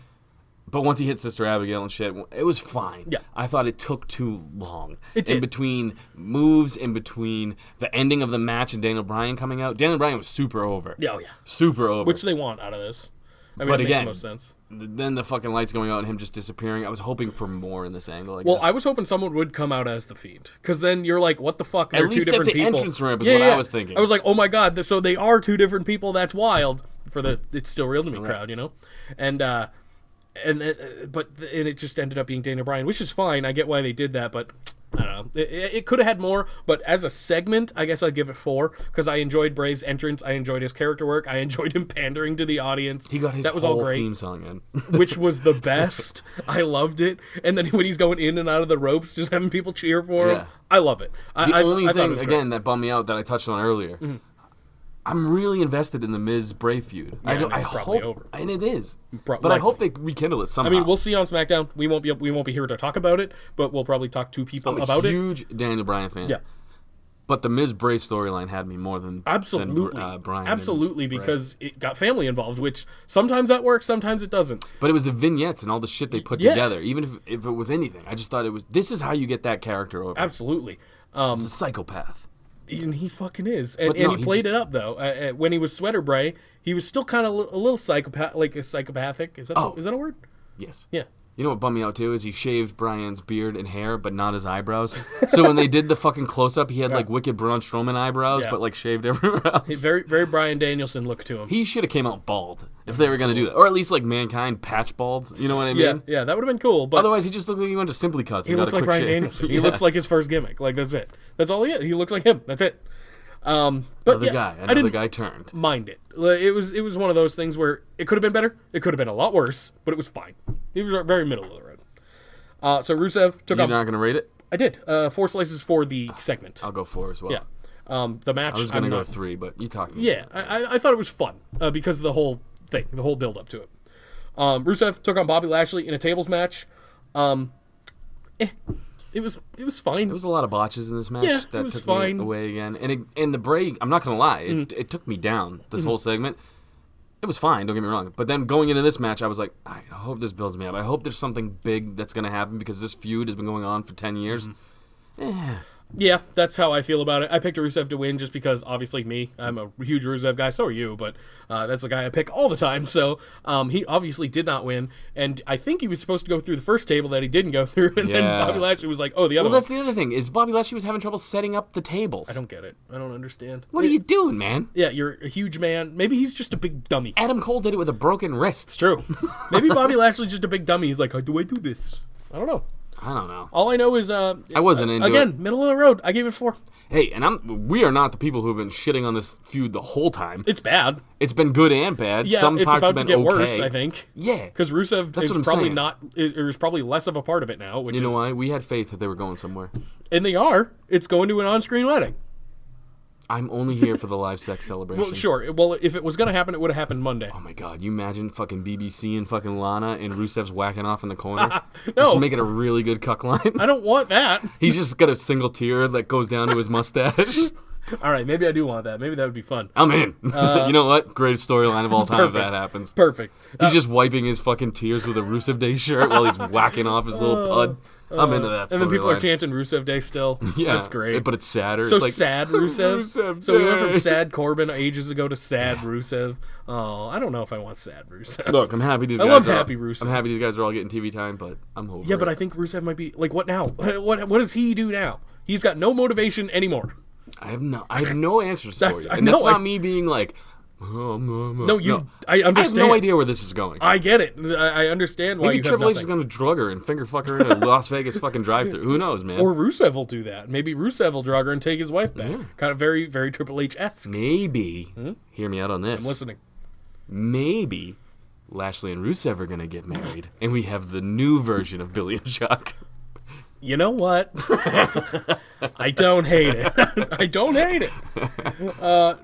But once he hit Sister Abigail and shit, it was fine. Yeah. I thought it took too long. It did. In between moves, in between the ending of the match and Daniel Bryan coming out. Daniel Bryan was super over. Yeah, oh yeah. Super over. Which they want out of this. I mean, But it makes again, the most sense. Then the fucking lights going out and him just disappearing. I was hoping for more in this angle, I Well, guess. I was hoping someone would come out as the Fiend, because then you're like, "What the fuck?" They're At least two different at the people. entrance ramp is what I was thinking. I was like, "Oh my god!" So they are 2 different people. That's wild for the "It's Still Real to Me" crowd, you know. And it just ended up being Daniel Bryan, which is fine. I get why they did that, but I don't know. It could have had more. But as a segment, I guess I'd give it 4 because I enjoyed Bray's entrance. I enjoyed his character work. I enjoyed him pandering to the audience. He got his that was whole all great. theme song in. Which was the best. I loved it. And then when he's going in and out of the ropes, just having people cheer for him, Yeah. I love it. The only I thought it thing, was great. again, that bummed me out that I touched on earlier, I'm really invested in the Miz Bray feud. Yeah, and I it's probably hope, over. and it is. Pro- But I likely. hope they rekindle it somehow. I mean, we'll see on SmackDown. We won't be here to talk about it, but we'll probably talk to people I'm about a it. huge Daniel Bryan fan. Yeah. But the Miz Bray storyline had me more than Absolutely, Bryan. and absolutely, Bray. because it got family involved, which sometimes that works, sometimes it doesn't. But it was the vignettes and all the shit they put Yeah. together. Even if it was anything, I just thought it was. This is how you get that character over. Absolutely, He's a psychopath. and he fucking is, and, But no, he played it up though. When he was Sweater Bray, he was still kind of a little psychopath, like a psychopathic. Is that Oh. is that a word? Yes. Yeah. You know what bummed me out too is he shaved Bryan's beard and hair, but not his eyebrows. So when they did the fucking close up, he had like wicked Braun Strowman eyebrows, Yeah. but like shaved everywhere else. Very, very Bryan Danielson look to him. He should have came out bald if they were gonna do that, or at least like Mankind patch balds. You know what I mean? Yeah, that would have been cool. But Otherwise, he just looked like he went to Simply Cuts. he and looks got a like quick Bryan shave. Danielson. He Yeah. looks like his first gimmick. Like that's it. That's all he is. He looks like him. That's it. But another yeah, guy. I Another didn't guy turned. mind it. It was one of those things where it could have been better. It could have been a lot worse, but it was fine. It was very middle of the road. So Rusev took You're on. not gonna rate it? I did 4 slices for the segment. I'll go 4 as well. Yeah. The match. I was gonna I'm go not- 3, but you talked me. Yeah, I thought it was fun because of the whole thing, the whole build up to it. Rusev took on Bobby Lashley in a tables match. It was fine. There was a lot of botches in this match Yeah, that it was took fine. me away again. And the Bray, I'm not gonna lie, it took me down this whole segment. It was fine, don't get me wrong. But then going into this match, I was like, all right, I hope this builds me up. I hope there's something big that's gonna happen because this feud has been going on for 10 years. Yeah, that's how I feel about it. I picked Rusev to win just because, obviously, I'm a huge Rusev guy, so are you, but that's the guy I pick all the time, so he obviously did not win, and I think he was supposed to go through the first table that he didn't go through, and then Bobby Lashley was like, oh, the other Well, one. that's the other thing, is Bobby Lashley was having trouble setting up the tables. I don't get it. I don't understand. What are you doing, man? Yeah, you're a huge man. Maybe he's just a big dummy. Adam Cole did it with a broken wrist. It's true. Maybe Bobby Lashley's just a big dummy. He's like, how do I do this? I don't know. I don't know. All I know is I wasn't into again, it. middle of the road. I gave it 4. Hey, and we are not the people who have been shitting on this feud the whole time. It's bad. It's been good and bad. Yeah, Some it's parts about have to been get okay. worse, I think. Yeah. Because Rusev That's is what I'm probably saying. not, is probably less of a part of it now. Which You know is, why? We had faith that they were going somewhere. and they are. It's going to an on-screen wedding. I'm only here for the live sex celebration. Well, sure. Well, if it was going to happen, it would have happened Monday. Oh my god, you imagine fucking BBC and fucking Lana and Rusev's whacking off in the corner? No. Just make it a really good cuck line. I don't want that. He's just got a single tear that goes down to his mustache. All right, maybe I do want that. Maybe that would be fun. I'm in. You know what? Greatest storyline of all time if Perfect. that happens. Perfect. He's just wiping his fucking tears with a Rusev Day shirt while he's whacking off his little pud. I'm into that storyline. And then people are chanting Rusev Day still. Yeah, That's great. but it's sadder. So it's like, sad Rusev. Rusev So we went from Day. sad Corbin ages ago to sad Rusev. Oh, I don't know if I want sad Rusev. Look, I'm happy these I guys love are happy Rusev. I'm happy these guys are all getting TV time, but I'm over Yeah, it. but I think Rusev might be like, what now? What does he do now? He's got no motivation anymore. I have no answers for That's- you. I And that's know, not me being like, No, you. No. I I have understand. no idea where this is going. I get it. I understand why Maybe you have Triple H nothing. is going to drug her and finger fuck her in a Las Vegas fucking drive-thru. Who knows, man? Or Rusev will do that. Maybe Rusev will drug her and take his wife back. Kind of very, very Triple H-esque. Maybe, hear me out on this. I'm listening. Maybe Lashley and Rusev are going to get married, and we have the new version of Billy and Chuck. You know what? I don't hate it. I don't hate it.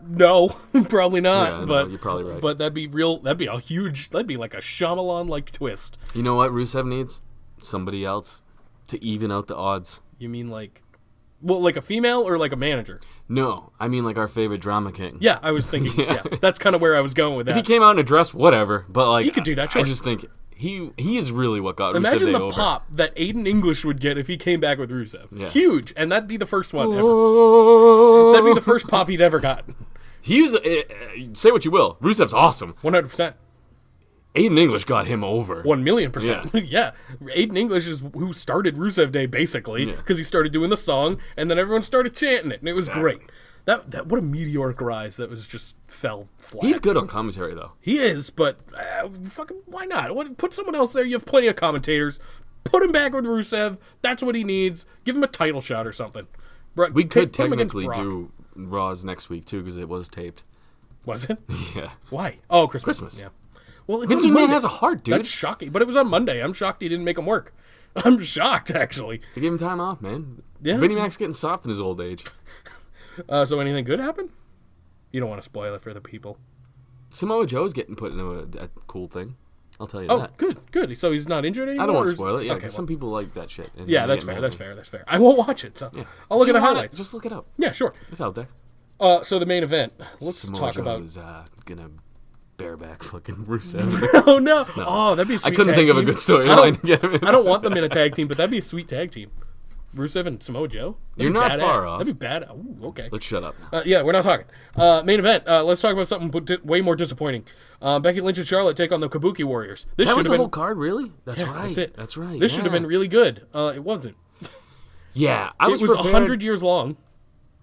No, probably not. Yeah, no, but you're probably right. But that'd be real. That'd be a huge. That'd be like a Shyamalan-like twist. You know what Rusev needs? Somebody else to even out the odds. You mean like, well, like a female or like a manager? No, I mean like our favorite drama king. Yeah, I was thinking. Yeah, that's kind of where I was going with If he that. came out in a dress, whatever. But like, He could do that, I sure. just think he is really what got Rusev Imagine Day the over. pop that Aiden English would get if he came back with Rusev. Yeah. Huge, and that'd be the first one ever. That'd be the first pop he'd ever got. He was say what you will. Rusev's awesome. 100%. Aiden English got him over. 1,000,000%. Yeah. Aiden English is who started Rusev Day, basically, Yeah. because he started doing the song, and then everyone started chanting it, and it was great. That what a meteoric rise that was just fell flat. He's good on commentary though. He is, but fucking why not? Put someone else there. You have plenty of commentators. Put him back with Rusev. That's what he needs. Give him a title shot or something. We could Put him against technically Brock. do Raws next week too because it was taped. Was it? Yeah. Why? Oh, Christmas. Christmas. Yeah. Well, it's Vince on McMahon Monday. has a heart, dude. That's shocking. But it was on Monday. I'm shocked he didn't make him work. I'm shocked, actually. To give him time off, man. Yeah. Vinnie Mac's getting soft in his old age. So anything good happened? You don't want to spoil it for the people. Samoa Joe's getting put into a cool thing. I'll tell you Oh, that. good. So he's not injured anymore? I don't want or to is- spoil it. Yeah, Okay, 'cause well, some people like that shit. and yeah, they that's get fair. mad That's at me. fair. That's fair. I won't watch it, so I'll look If at the you want it, highlights. Just look it up. Yeah, sure. It's out there. So the main event. Let's Samoa talk Joe about. is gonna bareback fucking Rusev. Oh no! Oh, that'd be a I sweet couldn't tag think of a team. good storyline I don't- to get him in. I don't want them in a tag team, but that'd be a sweet tag team. Rusev and Samoa Joe. That'd You're be not badass. far off. That'd be bad. Ooh, okay. Let's shut up. Yeah, we're not talking. Main event. Let's talk about something way more disappointing. Becky Lynch and Charlotte take on the Kabuki Warriors. This That should was have the been. whole card, really? That's Yeah, right. That's it. That's right. This should have been really good. It wasn't. Yeah, I It was was prepared. 100 years long.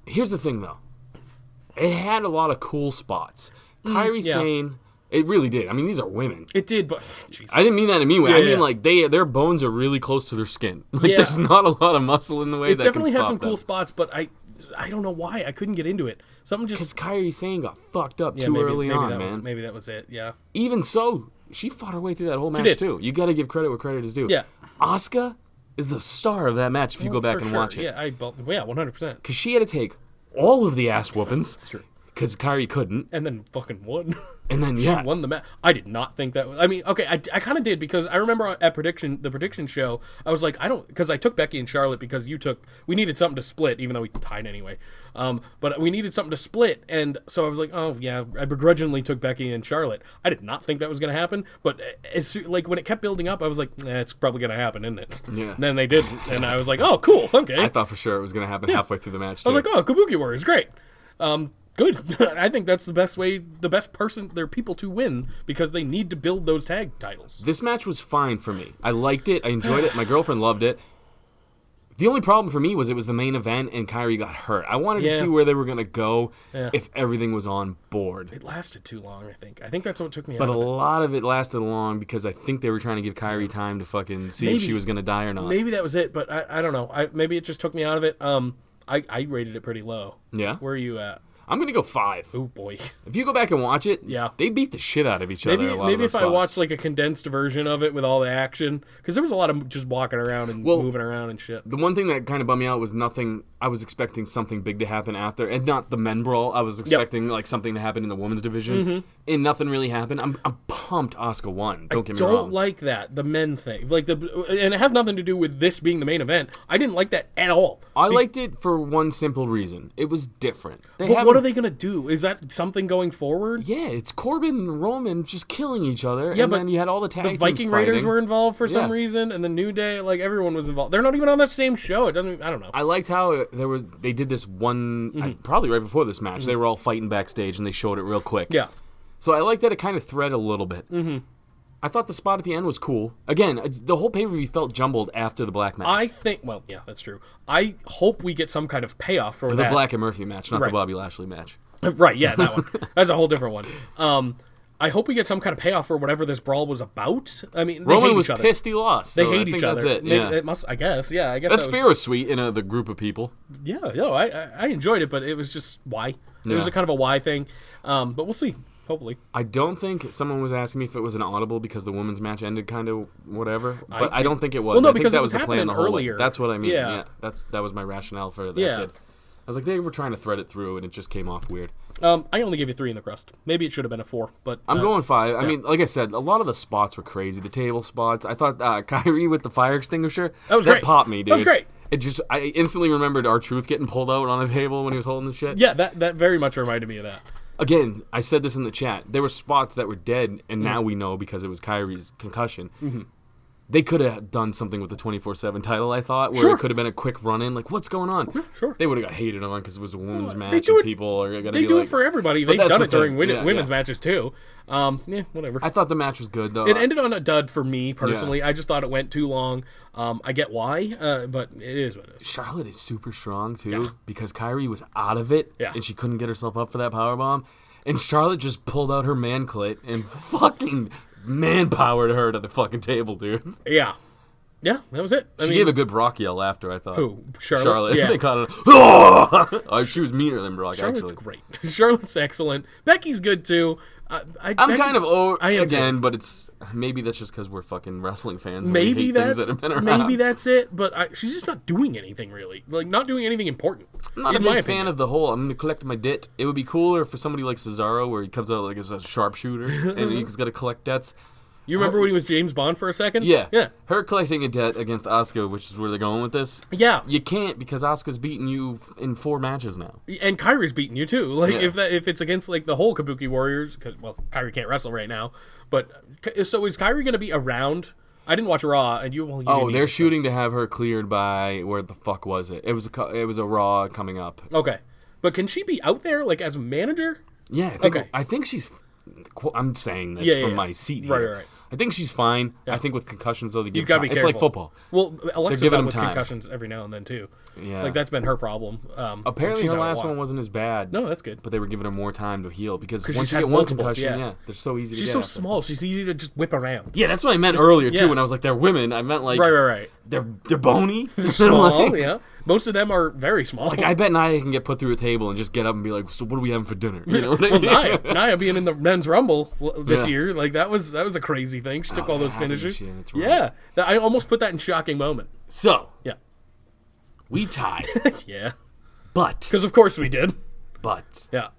Here's the thing, though. It had a lot of cool spots. Kairi yeah. Sane, it really did. I mean, these are women. It did, but jeez. I didn't mean that in a mean way. Yeah, I mean, yeah. like, their bones are really close to their skin. Like, Yeah. there's not a lot of muscle in the way It that definitely can had stop some cool them. spots, but I don't know why I couldn't get into it. Something Because just Kairi Sane got fucked up yeah, too maybe, early maybe on, that man. maybe that was it. Yeah. Even so, she fought her way through that whole match, did. too. You got to give credit where credit is due. Yeah. Asuka is the star of that match if you go back For and sure. watch it. Yeah, 100%. Because she had to take all of the ass whoopings. That's true. because Kairi couldn't. And then fucking won. And then, She won the match. I did not think that. I mean, okay, I kind of did because I remember at the prediction show, I was like, because I took Becky and Charlotte because we needed something to split, even though we tied anyway. But we needed something to split, and so I was like, oh yeah, I begrudgingly took Becky and Charlotte. I did not think that was going to happen, but when it kept building up, I was like, it's probably going to happen, isn't it? Yeah. And then they didn't, and I was like, oh cool, okay. I thought for sure it was going to happen halfway through the match, too. I was like, oh, Kabuki Warriors, great. Good. I think that's the best person, their people to win because they need to build those tag titles. This match was fine for me. I liked it. I enjoyed it. My girlfriend loved it. The only problem for me was it was the main event and Kairi got hurt. I wanted to see where they were going to go if everything was on board. It lasted too long, I think. I think that's what took me out But of a it. lot of it lasted long because I think they were trying to give Kairi time to fucking see if she was going to die or not. Maybe that was it, but I don't know. Maybe it just took me out of it. I rated it pretty low. Yeah? Where are you at? I'm going to go 5. Oh, boy. If you go back and watch it, they beat the shit out of each other. Maybe if I watched like a condensed version of it with all the action, because there was a lot of just walking around and moving around and shit. The one thing that kind of bummed me out was nothing. I was expecting something big to happen after, and not the men brawl. I was expecting like something to happen in the women's division, and nothing really happened. I'm pumped Asuka won. Don't get me wrong. I don't like that, the men thing. And it has nothing to do with this being the main event. I didn't like that at all. I liked it for one simple reason. It was different. What are they going to do? Is that something going forward? Yeah, it's Corbin and Roman just killing each other. Yeah, and then you had all the tag teams Viking fighting. Raiders were involved for some reason, and the New Day, like everyone was involved. They're not even on that same show. It doesn't. I don't know. I liked how they did this one probably right before this match. They were all fighting backstage and they showed it real quick. Yeah. So I like that it kind of thread a little bit. I thought the spot at the end was cool. Again, the whole pay-per-view felt jumbled after the Black match. I think, that's true. I hope we get some kind of payoff for that. The Black and Murphy match, not the Bobby Lashley match. Right, yeah, that one. That's a whole different one. I hope we get some kind of payoff for whatever this brawl was about. I mean, they Roman hate was each other. pissed he lost. They so hate I each think other. That's it. Yeah. It must. I guess. Yeah. I guess that spear was sweet in the group of people. Yeah. No, I enjoyed it, but it was just why. It was a kind of a why thing. But we'll see. Hopefully. I don't think someone was asking me if it was an audible because the women's match ended kind of whatever, but I don't think it was. Well, no, I think because that was the plan the whole earlier. way. That's what I mean. Yeah. That was my rationale for that kid. I was like, they were trying to thread it through, and it just came off weird. I only gave you 3 in the crust. Maybe it should have been a 4, but I'm going 5. I mean, like I said, a lot of the spots were crazy. The table spots. I thought Kyrie with the fire extinguisher. That great. Popped me, dude. That was great. I instantly remembered R-Truth getting pulled out on a table when he was holding the shit. Yeah, that very much reminded me of that. Again, I said this in the chat. There were spots that were dead, and now we know because it was Kyrie's concussion. They could have done something with the 24/7 title, I thought, where it could have been a quick run-in. Like, what's going on? Sure. They would have got hated on because it was a women's match, and people are going to be like... They do it for everybody. They've done it during women's matches, too. Whatever. I thought the match was good, though. It ended on a dud for me, personally. Yeah. I just thought it went too long. I get why, but it is what it is. Charlotte is super strong, too, because Kyrie was out of it, and she couldn't get herself up for that powerbomb. And Charlotte just pulled out her man clit and fucking man-powered her to the fucking table, dude. Yeah. Yeah, that was it. She gave a good Brock yell after, I thought. Who? Charlotte? Yeah. They caught her. Oh, she was meaner than Brock, Charlotte's actually. Great. Charlotte's excellent. Becky's good, too. I'm kind of over again, but it's maybe that's just because we're fucking wrestling fans. And maybe we hate that's things that have been around. Maybe that's it. But she's just not doing anything really, like not doing anything important. I'm not a big fan of the whole. I'm gonna collect my debt. It would be cooler for somebody like Cesaro, where he comes out like as a sharpshooter and he's got to collect debts. You remember when he was James Bond for a second? Yeah. Yeah. Her collecting a debt against Asuka, which is where they're going with this. Yeah. You can't because Asuka's beaten you in 4 matches now. And Kyrie's beating you too. Like if it's against like the whole Kabuki Warriors, because Kyrie can't wrestle right now. But so is Kyrie going to be around? I didn't watch Raw, and you. They're shooting to have her cleared by where the fuck was it? It was a Raw coming up. Okay, but can she be out there like as a manager? Yeah. I think she's. I'm saying this from my seat here. Right. I think she's fine. Yeah. I think with concussions, though, you've got to be careful. It's like football. Well, Alexa's out with concussions every now and then, too. Yeah. Like, that's been her problem. Apparently, her last one wasn't as bad. No, that's good. But they were giving her more time to heal because once you get one concussion, they're so easy to get. She's so small. She's easy to just whip around. Yeah, that's what I meant earlier, too, when I was like, they're women. I meant like... Right. They're bony. They're small, yeah. Most of them are very small. Like, I bet Nia can get put through a table and just get up and be like, so what are we having for dinner? You know what I mean? Nia being in the men's rumble this year, like, that was a crazy thing. She took all those finishes. That's right. Yeah. I almost put that in shocking moment. So. Yeah. We tied. Yeah. But. Because of course we did. But. Yeah.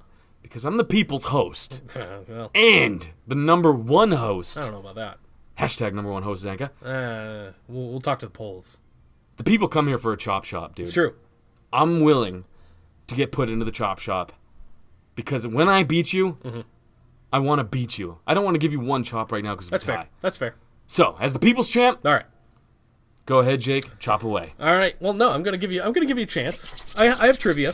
Because I'm the people's host. Well, And the number one host. I don't know about that. Hashtag number one host, Zanca. We'll talk to the polls. The people come here for a chop shop, dude. It's true. I'm willing to get put into the chop shop. Because when I beat you, I want to beat you. I don't want to give you one chop right now because That's fair. That's fair. So, as the people's champ, All right. go ahead, Jake. Chop away. All right. Well, no, I'm gonna give you a chance. I have trivia.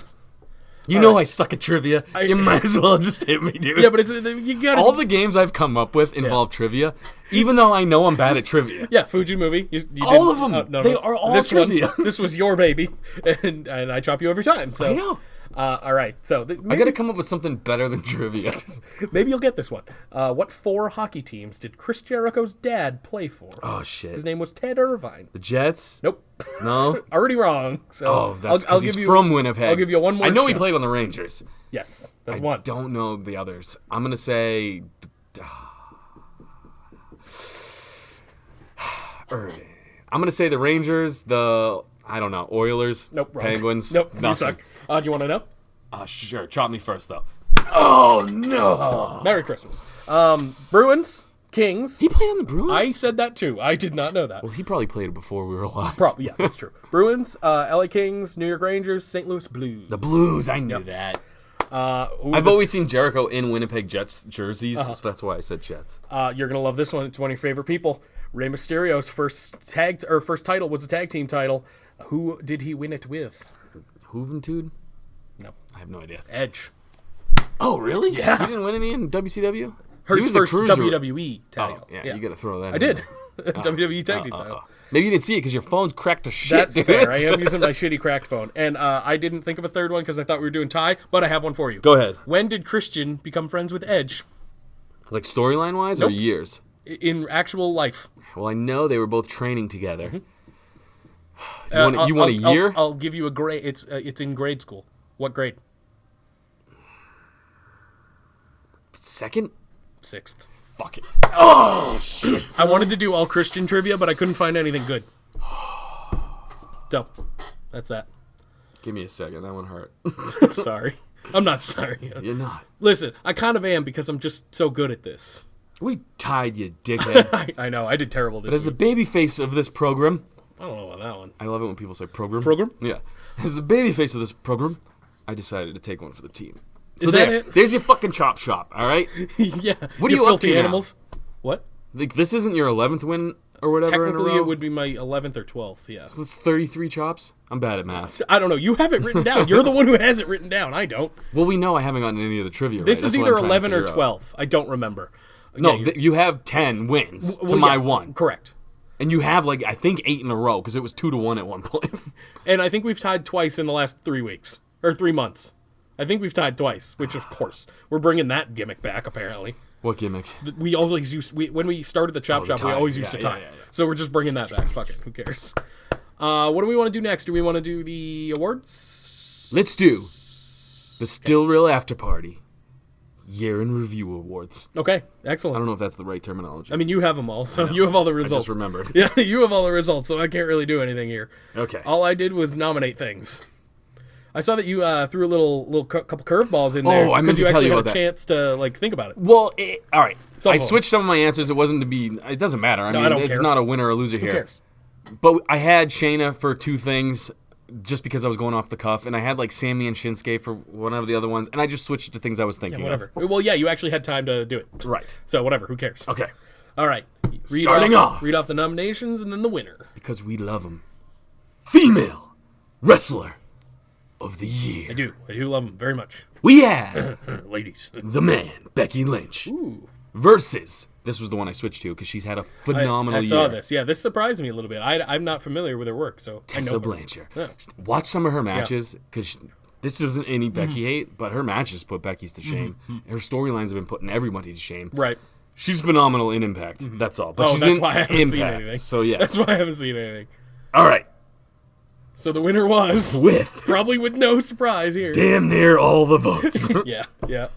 You know I suck at trivia. You might as well just hit me, dude. Yeah, but it's you got all the games I've come up with involve trivia, even though I know I'm bad at trivia. Yeah, Fuji movie. You All didn't- of them. no, They are all this trivia. This was your baby, and I chop you every time. So I know. All right. So I got to come up with something better than trivia. maybe you'll get this one. What 4 hockey teams did Chris Jericho's dad play for? Oh, shit. His name was Ted Irvine. The Jets? Nope. No? Already wrong. So Oh, that's because he's from Winnipeg. I'll give you one more. I know he shot. played on the Rangers. Yes, that's I one. don't know the others. I'm going to say... I'm going to say the Rangers, I don't know, Oilers, Nope. Wrong. Penguins. Nope. You nothing. suck. Do you want to know? Sure, chop me first, though. Oh, no. Merry Christmas. Bruins, Kings. He played on the Bruins? I said that too. I did not know that. Well, he probably played it before we were alive. Probably, yeah, that's true. Bruins, LA Kings, New York Rangers, St. Louis Blues. The Blues, I knew that. I've always seen Jericho in Winnipeg Jets jerseys, so that's why I said Jets. You're gonna love this one. It's one of your favorite people. Rey Mysterio's first title was a tag team title. Who did he win it with? Juventud? No, I have no idea. Edge. Oh, really? Yeah. He didn't win any in WCW? Her He was the first cruiser. WWE title. Oh, yeah, you got to throw that in I did. there. WWE tag team title. Maybe you didn't see it because your phone's cracked to shit. That's dude. fair. I am using my shitty cracked phone, and I didn't think of a third one because I thought we were doing tie. But I have one for you. Go ahead. When did Christian become friends with Edge Like storyline-wise or Nope. years? in actual life? Well, I know they were both training together. Mm-hmm. You want a year? I'll give you a grade. It's in grade school. What grade? Second? 6th. Fuck it. Oh, shit. I wanted to do all Christian trivia, but I couldn't find anything good. So, that's that. Give me a second. That one hurt. Sorry. I'm not sorry. You're not. Listen, I kind of am because I'm just so good at this. We tied you, dickhead. I know, I did terrible this But as the week. baby face of this program, I don't know about that one. I love it when people say program. Program? Yeah. As the baby face of this program, I decided to take one for the team. So Is that there, it? there's your fucking chop shop, all right? Yeah. What are you up filthy to now? animals? What? Like, this isn't your 11th win or whatever in a Technically, row? it would be my 11th or 12th, yeah. That's 33 chops? I'm bad at math. I don't know. You have it written down. You're the one who has it written down. I don't. Well, we know I haven't gotten any of the trivia This right. is That's what either I'm trying to 11 or figure out. 12. I don't remember. No, Yeah, you have 10 wins to well, my yeah, one. Correct. And you have, like, I think 8 in a row because it was 2-1 at one point. And I think we've tied twice in the last 3 weeks. Or 3 months. I think we've tied twice, which, of course, we're bringing that gimmick back, apparently. What gimmick? We always used... when we started the Chop the Shop, we tie. always used to Yeah, tie. yeah. So we're just bringing that back. Fuck it. Who cares? What do we want to do next? Do we want to do the awards? Let's do the Still Real After Party Year in Review Awards. Okay. I Excellent. don't know if that's the right terminology. I mean, you have them all, so you have all the I results. just remembered. Yeah, you have all the results, so I can't really do anything here. Okay. All I did was nominate things. I saw that you threw a little couple curveballs in there. Oh, I meant because you to tell actually you had about a that. chance to think about it. Well, all right. Some I of them. switched some of my answers. It wasn't to be. It doesn't matter. I mean, I don't it's care. not a winner or loser here. Who cares? But I had Shayna for 2 things just because I was going off the cuff, and I had like Sammy and Shinsuke for one of the other ones, and I just switched to things I was thinking Whatever. Well, yeah, you actually had time to do it. of. Right. So whatever. Who cares? Okay. All right. Starting off. Read off the nominations and then the winner. Because we love them. Female Wrestler of the Year. I do love them very much. We have Ladies. the man, Becky Lynch, Ooh. versus, this was the one I switched to because she's had a phenomenal I year. saw this. Yeah, this surprised me a little bit. I'm not familiar with her work, so I know Tessa her. Blanchard. Yeah. Watch some of her matches because this isn't any Becky hate, but her matches put Becky's to shame. Her storylines have been putting everybody to shame. Right. She's phenomenal in Impact. That's all. But Oh, she's that's in why I haven't Impact. seen anything. So yes. That's why I haven't seen anything. All right. So the winner was With probably with no surprise here. damn near all the votes, Yeah.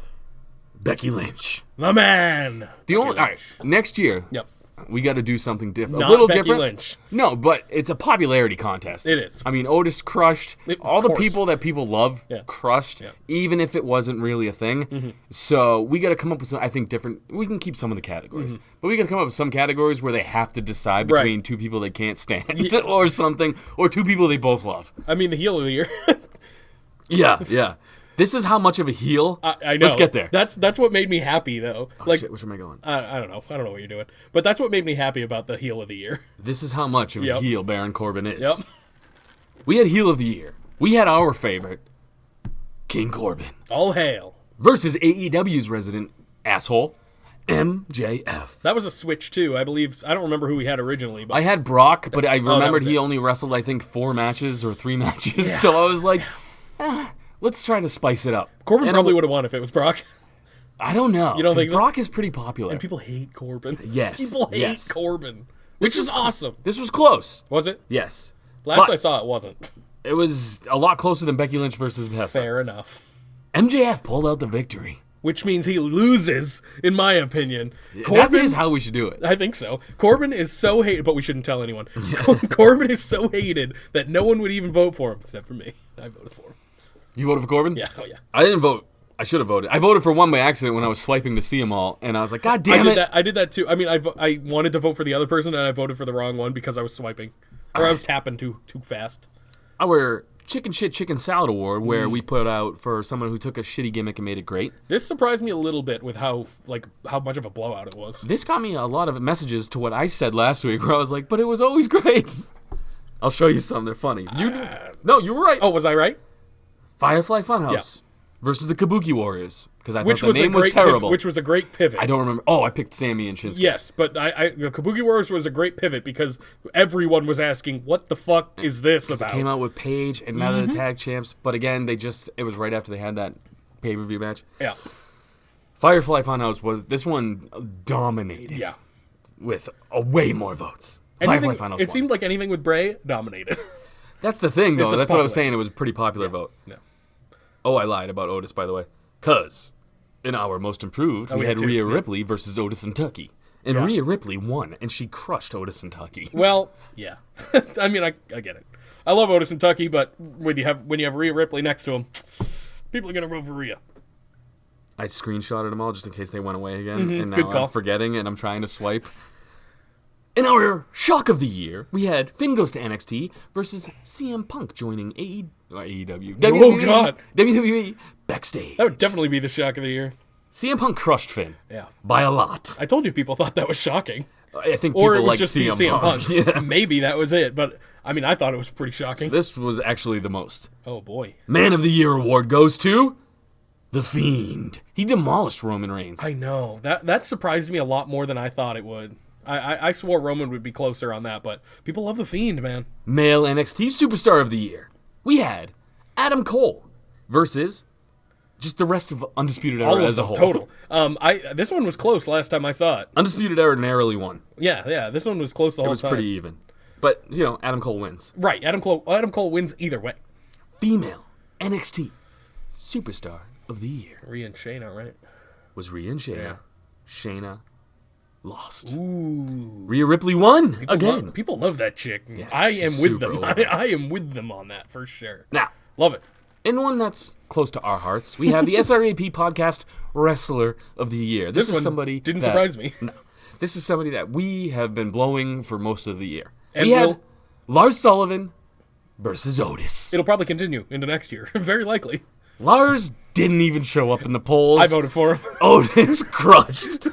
Becky Lynch. The man. The only all right. Next year, Yep. We got to do something different. Not A little Becky different. Lynch. No, but it's a popularity contest. It is. I mean, Otis crushed. All the course. people that people love crushed, even if it wasn't really a thing. So we got to come up with some, I think, different. We can keep some of the categories, but we got to come up with some categories where they have to decide between two people they can't stand or something, or two people they both love. I mean, the heel of the year. Yeah. This is how much of a heel. I know. Let's get there. That's what made me happy, though. Oh, shit, which am I going? I don't know. I don't know what you're doing. But that's what made me happy about the heel of the year. This is how much of a heel Baron Corbin is. Yep. We had heel of the year. We had our favorite, King Corbin. All hail. Versus AEW's resident asshole, MJF. That was a switch, too. I believe. I don't remember who we had originally. But I had Brock, but I remembered he it. only wrestled, I think, 4 matches or 3 matches. So I was like, let's try to spice it up. Corbin probably would have won if it was Brock. I don't know. You don't think so? Brock is pretty popular. And people hate Corbin. Yes. People hate Corbin. Which is awesome. This was close. Was it? Yes. Last But I saw, it wasn't. it was a lot closer than Becky Lynch versus Hessa. Fair enough. MJF pulled out the victory. Which means he loses, in my opinion. That is how we should do it. I think so. Corbin is so hated, but we shouldn't tell anyone. Corbin is so hated that no one would even vote for him, except for me. I voted for him. You voted for Corbin? Yeah, oh yeah. I didn't vote. I should have voted. I voted for one by accident when I was swiping to see them all, and I was like, God damn it. I did that too. I mean, I wanted to vote for the other person, and I voted for the wrong one because I was swiping. Or I was tapping too fast. Our Chicken Shit Chicken Salad Award, where we put out for someone who took a shitty gimmick and made it great. This surprised me a little bit with how much of a blowout it was. This got me a lot of messages to what I said last week, where I was like, but it was always great. I'll show you some. They're funny. No, you were right. Oh, was I right? Firefly Funhouse versus the Kabuki Warriors, because I thought Which the was name was terrible. Which was a great pivot. I don't remember. Oh, I picked Sammy and Shinsuke. Yes, but the Kabuki Warriors was a great pivot because everyone was asking, what the fuck is this about? Came out with Paige, and now they're the tag champs. But again, it was right after they had that pay-per-view match. Yeah. Firefly Funhouse this one dominated. Yeah. With way more votes. Firefly Funhouse It won. seemed like anything with Bray dominated. That's the thing, though. It's That's what I was popular. saying. It was a pretty popular vote. Yeah. Oh, I lied about Otis, by the way. Because in our most improved, we had two, Rhea Ripley versus Otis and Tucky. And Rhea Ripley won, and she crushed Otis and Tucky. Well, yeah. I mean, I get it. I love Otis and Tucky, but when you have Rhea Ripley next to him, people are going to vote for Rhea. I screenshotted them all just in case they went away again. And now Good call. I'm forgetting, and I'm trying to swipe. In our shock of the year, we had Finn goes to NXT versus CM Punk joining AEW. Oh, God. WWE backstage. That would definitely be the shock of the year. CM Punk crushed Finn. Yeah. By a lot. I told you people thought that was shocking. I think people Or it was like just CM Punk. Yeah. Maybe that was it, but I mean, I thought it was pretty shocking. This was actually the most. Oh, boy. Man of the Year award goes to The Fiend. He demolished Roman Reigns. I know. That surprised me a lot more than I thought it would. I swore Roman would be closer on that, but people love The Fiend, man. Male NXT Superstar of the Year. We had Adam Cole versus just the rest of Undisputed Era as a whole. Total. This one was close last time I saw it. Undisputed Era narrowly won. Yeah. This one was close the It whole was time. pretty even. But, Adam Cole wins. Right. Adam Cole wins either way. Female NXT Superstar of the Year Rhea and Shayna, right? was Rhea and Shayna. Yeah. Shayna lost. Ooh. Rhea Ripley won again. People love that chick. Yeah, I am with super them. over. I am with them on that for sure. Now, Love it. in one that's close to our hearts, we have the SRAP Podcast Wrestler of the Year. This is one somebody didn't that- surprise me. No, this is somebody that we have been blowing for most of the year. And we had will- Lars Sullivan versus Otis. It'll probably continue into next year. Very likely. Lars didn't even show up in the polls. I voted for him. Otis crushed.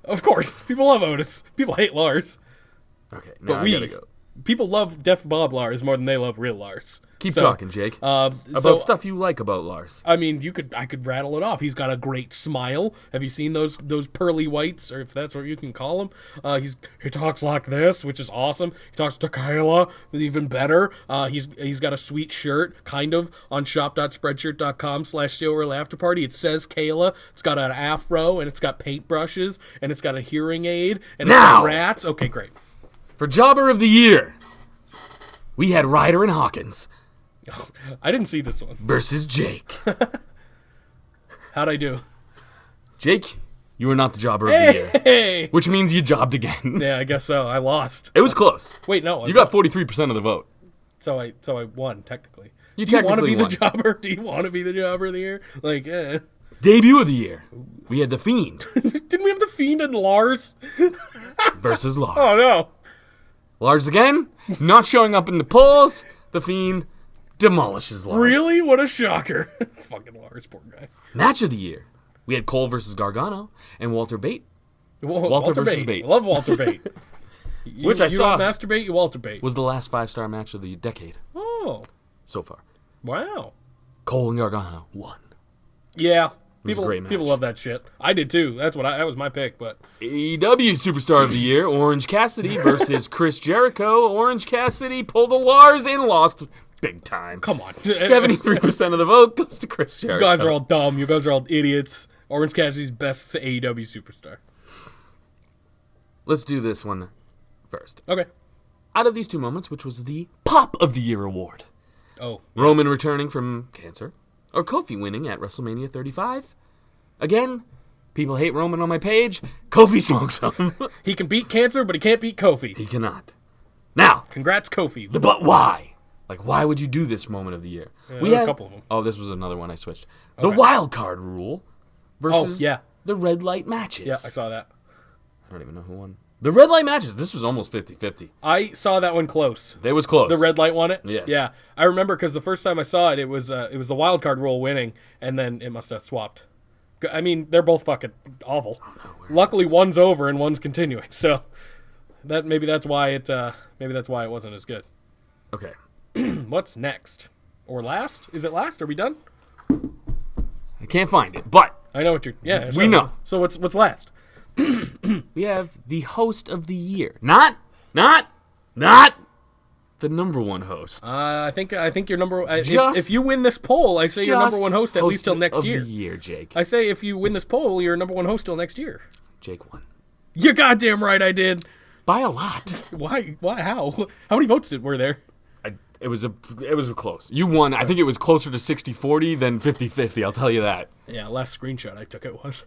Of course. People love Otis. People hate Lars. Okay, now But I gotta go. people love Def Bob Lars more than they love real Lars. Keep So, talking, Jake. About so, stuff you like about Lars. I mean, I could rattle it off. He's got a great smile. Have you seen those pearly whites, or if that's what you can call them? He talks like this, which is awesome. He talks to Kayla, even better. He's got a sweet shirt, kind of, on shop.spreadshirt.com/Afterparty. It says Kayla. It's got an afro, and it's got paintbrushes, and it's got a hearing aid, and it's Now! got rats. Okay, great. For Jobber of the Year, we had Ryder and Hawkins I didn't see this one. versus Jake. How'd I do? Jake, You are not the jobber of the year. Hey! Which means you jobbed again. Yeah, I guess so. I lost. It was close. Wait, no. You got 43% of the vote. So I won, technically. You Do you want to technically be won. the jobber? Do you want to be the jobber of the year? Like, Debut of the year. We had The Fiend Didn't we have The Fiend and Lars? versus Lars. Oh, no. Lars again, not showing up in the polls. The Fiend demolishes Lars. Really? What a shocker. Fucking Lars, poor guy. Match of the year. We had Cole versus Gargano and Walter Bate. Walter versus Bate. I love Walter Bate. Which I saw You masturbate, you Walter Bate. was the last 5-star match of the decade Oh, so far. wow. Cole and Gargano won. Yeah. was a great match. People love that shit. I did too. That was my pick, but AEW Superstar of the Year, Orange Cassidy versus Chris Jericho. Orange Cassidy pulled a Lars and lost big time. come on. 73% of the vote goes to Chris Jericho. You guys are all dumb. You guys are all idiots. Orange Cassidy's best AEW superstar. Let's do this one first. Okay. Out of these two moments, which was the Pop of the Year award? Oh. Roman returning from cancer, or Kofi winning at WrestleMania 35? Again, people hate Roman on my page. Kofi smokes him. He can beat cancer, but he can't beat Kofi. He cannot. Now, Congrats, Kofi. but why? Like, why would you do this moment of the year? there were a couple of them. Oh, this was another one I switched. The Okay. wild card rule versus yeah. the red light matches. Yeah, I saw that. I don't even know who won. The red light matches. This was almost 50-50. I saw that one close. It was close. The red light won it? Yes. Yeah. I remember because the first time I saw it, it was the wild card rule winning, and then it must have swapped. I mean, they're both fucking awful. Luckily, one's over and one's continuing, so maybe that's why it wasn't as good. Okay. What's next? Or last? Is it last? Are we done? I can't find it, but I know what you're. Yeah, We know. So what's last? we have the host of the year. Not the number one host. I think your number. Just- If you win this poll, I say you're number Just one host at least till next of year. the year, Jake. I say if you win this poll, you're number one host till next year. Jake won. You're goddamn right, I did. By a lot. Why? How? How many votes were there? It was close. You won. I think it was closer to 60-40 than 50-50. I'll tell you that. Yeah, last screenshot I took it was.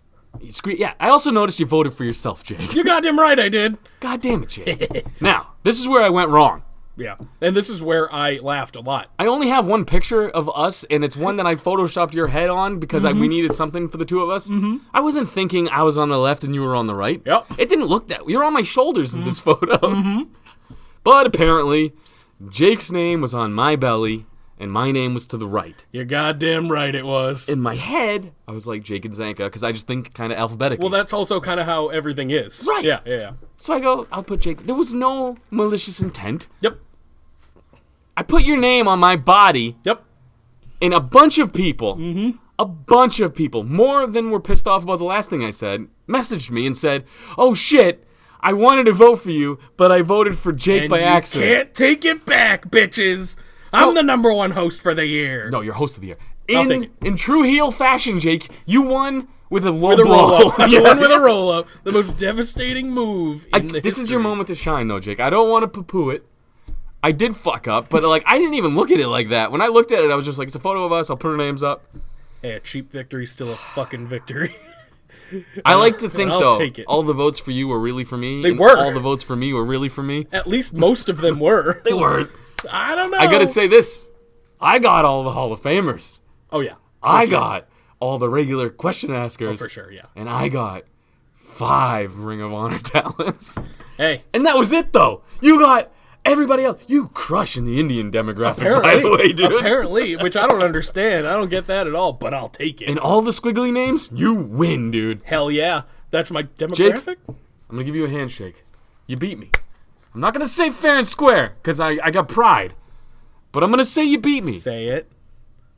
Yeah, I also noticed you voted for yourself, Jake. You're goddamn right, I did. God damn it, Jake. Now, this is where I went wrong. Yeah, and this is where I laughed a lot. I only have one picture of us, and it's one that I photoshopped your head on because we needed something for the two of us. Mm-hmm. I wasn't thinking I was on the left and you were on the right. Yep. It didn't look that. You're on my shoulders in this photo. Mm-hmm. But apparently, Jake's name was on my belly, and my name was to the right. You're goddamn right it was. In my head, I was like Jake and Zanca because I just think kind of alphabetically. Well, that's also kind of how everything is. Right. Yeah. So I go, I'll put Jake. There was no malicious intent. Yep. I put your name on my body, Yep. and a bunch of people, more than were pissed off about the last thing I said, messaged me and said, "Oh shit, I wanted to vote for you, but I voted for Jake And by you accident." can't take it back, bitches. I'm the number one host for the year. No, you're host of the year. I'll take it. In true heel fashion, Jake, you won with a low With a blow. roll up. Yeah. The one with a roll up. The most devastating move in the This is your history. moment to shine, though, Jake. I don't want to poo-poo it. I did fuck up, but like I didn't even look at it like that. When I looked at it, I was just like, it's a photo of us. I'll put our names up. Hey, a cheap victory's still a fucking victory. I like to think, I'll though, take it. all the votes for you were really for me. They and were. All the votes for me were really for me. At least most of them were. They weren't. I don't know. I gotta say this. I got all the Hall of Famers. Oh, yeah. I got all the regular question askers. For sure, yeah. And I got 5 Ring of Honor talents. Hey. And that was it, though. You got everybody else. You crushing the Indian demographic, by the way, dude. Apparently, which I don't understand. I don't get that at all, but I'll take it. And all the squiggly names, you win, dude. Hell yeah. That's my demographic? Jake, I'm going to give you a handshake. You beat me. I'm not going to say fair and square, because I got pride. But I'm going to say you beat me. Say it.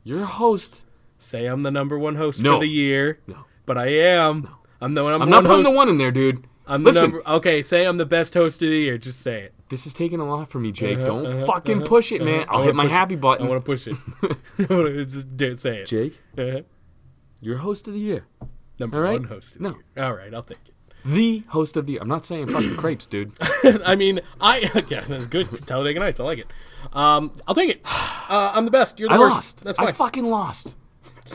You're a host. Say I'm the number one host No. for the year. No. But I am. No. I'm the number I'm one not putting host. the one in there, dude. I'm the Listen, number. Okay, say I'm the best host of the year. Just say it. this is taking a lot from me, Jake. Don't fucking push it, man. I'll hit my happy button. I want to push it. I want to just say it. Jake, Uh-huh. you're host of the year. Number All right? one host of No. the year. All right, I'll take it. The host of the year. I'm not saying fucking crepes, dude. I mean, yeah, that's good. Talladega Nights, I like it. I'll take it. I'm the best. You're the I worst. lost. That's I fine. fucking lost.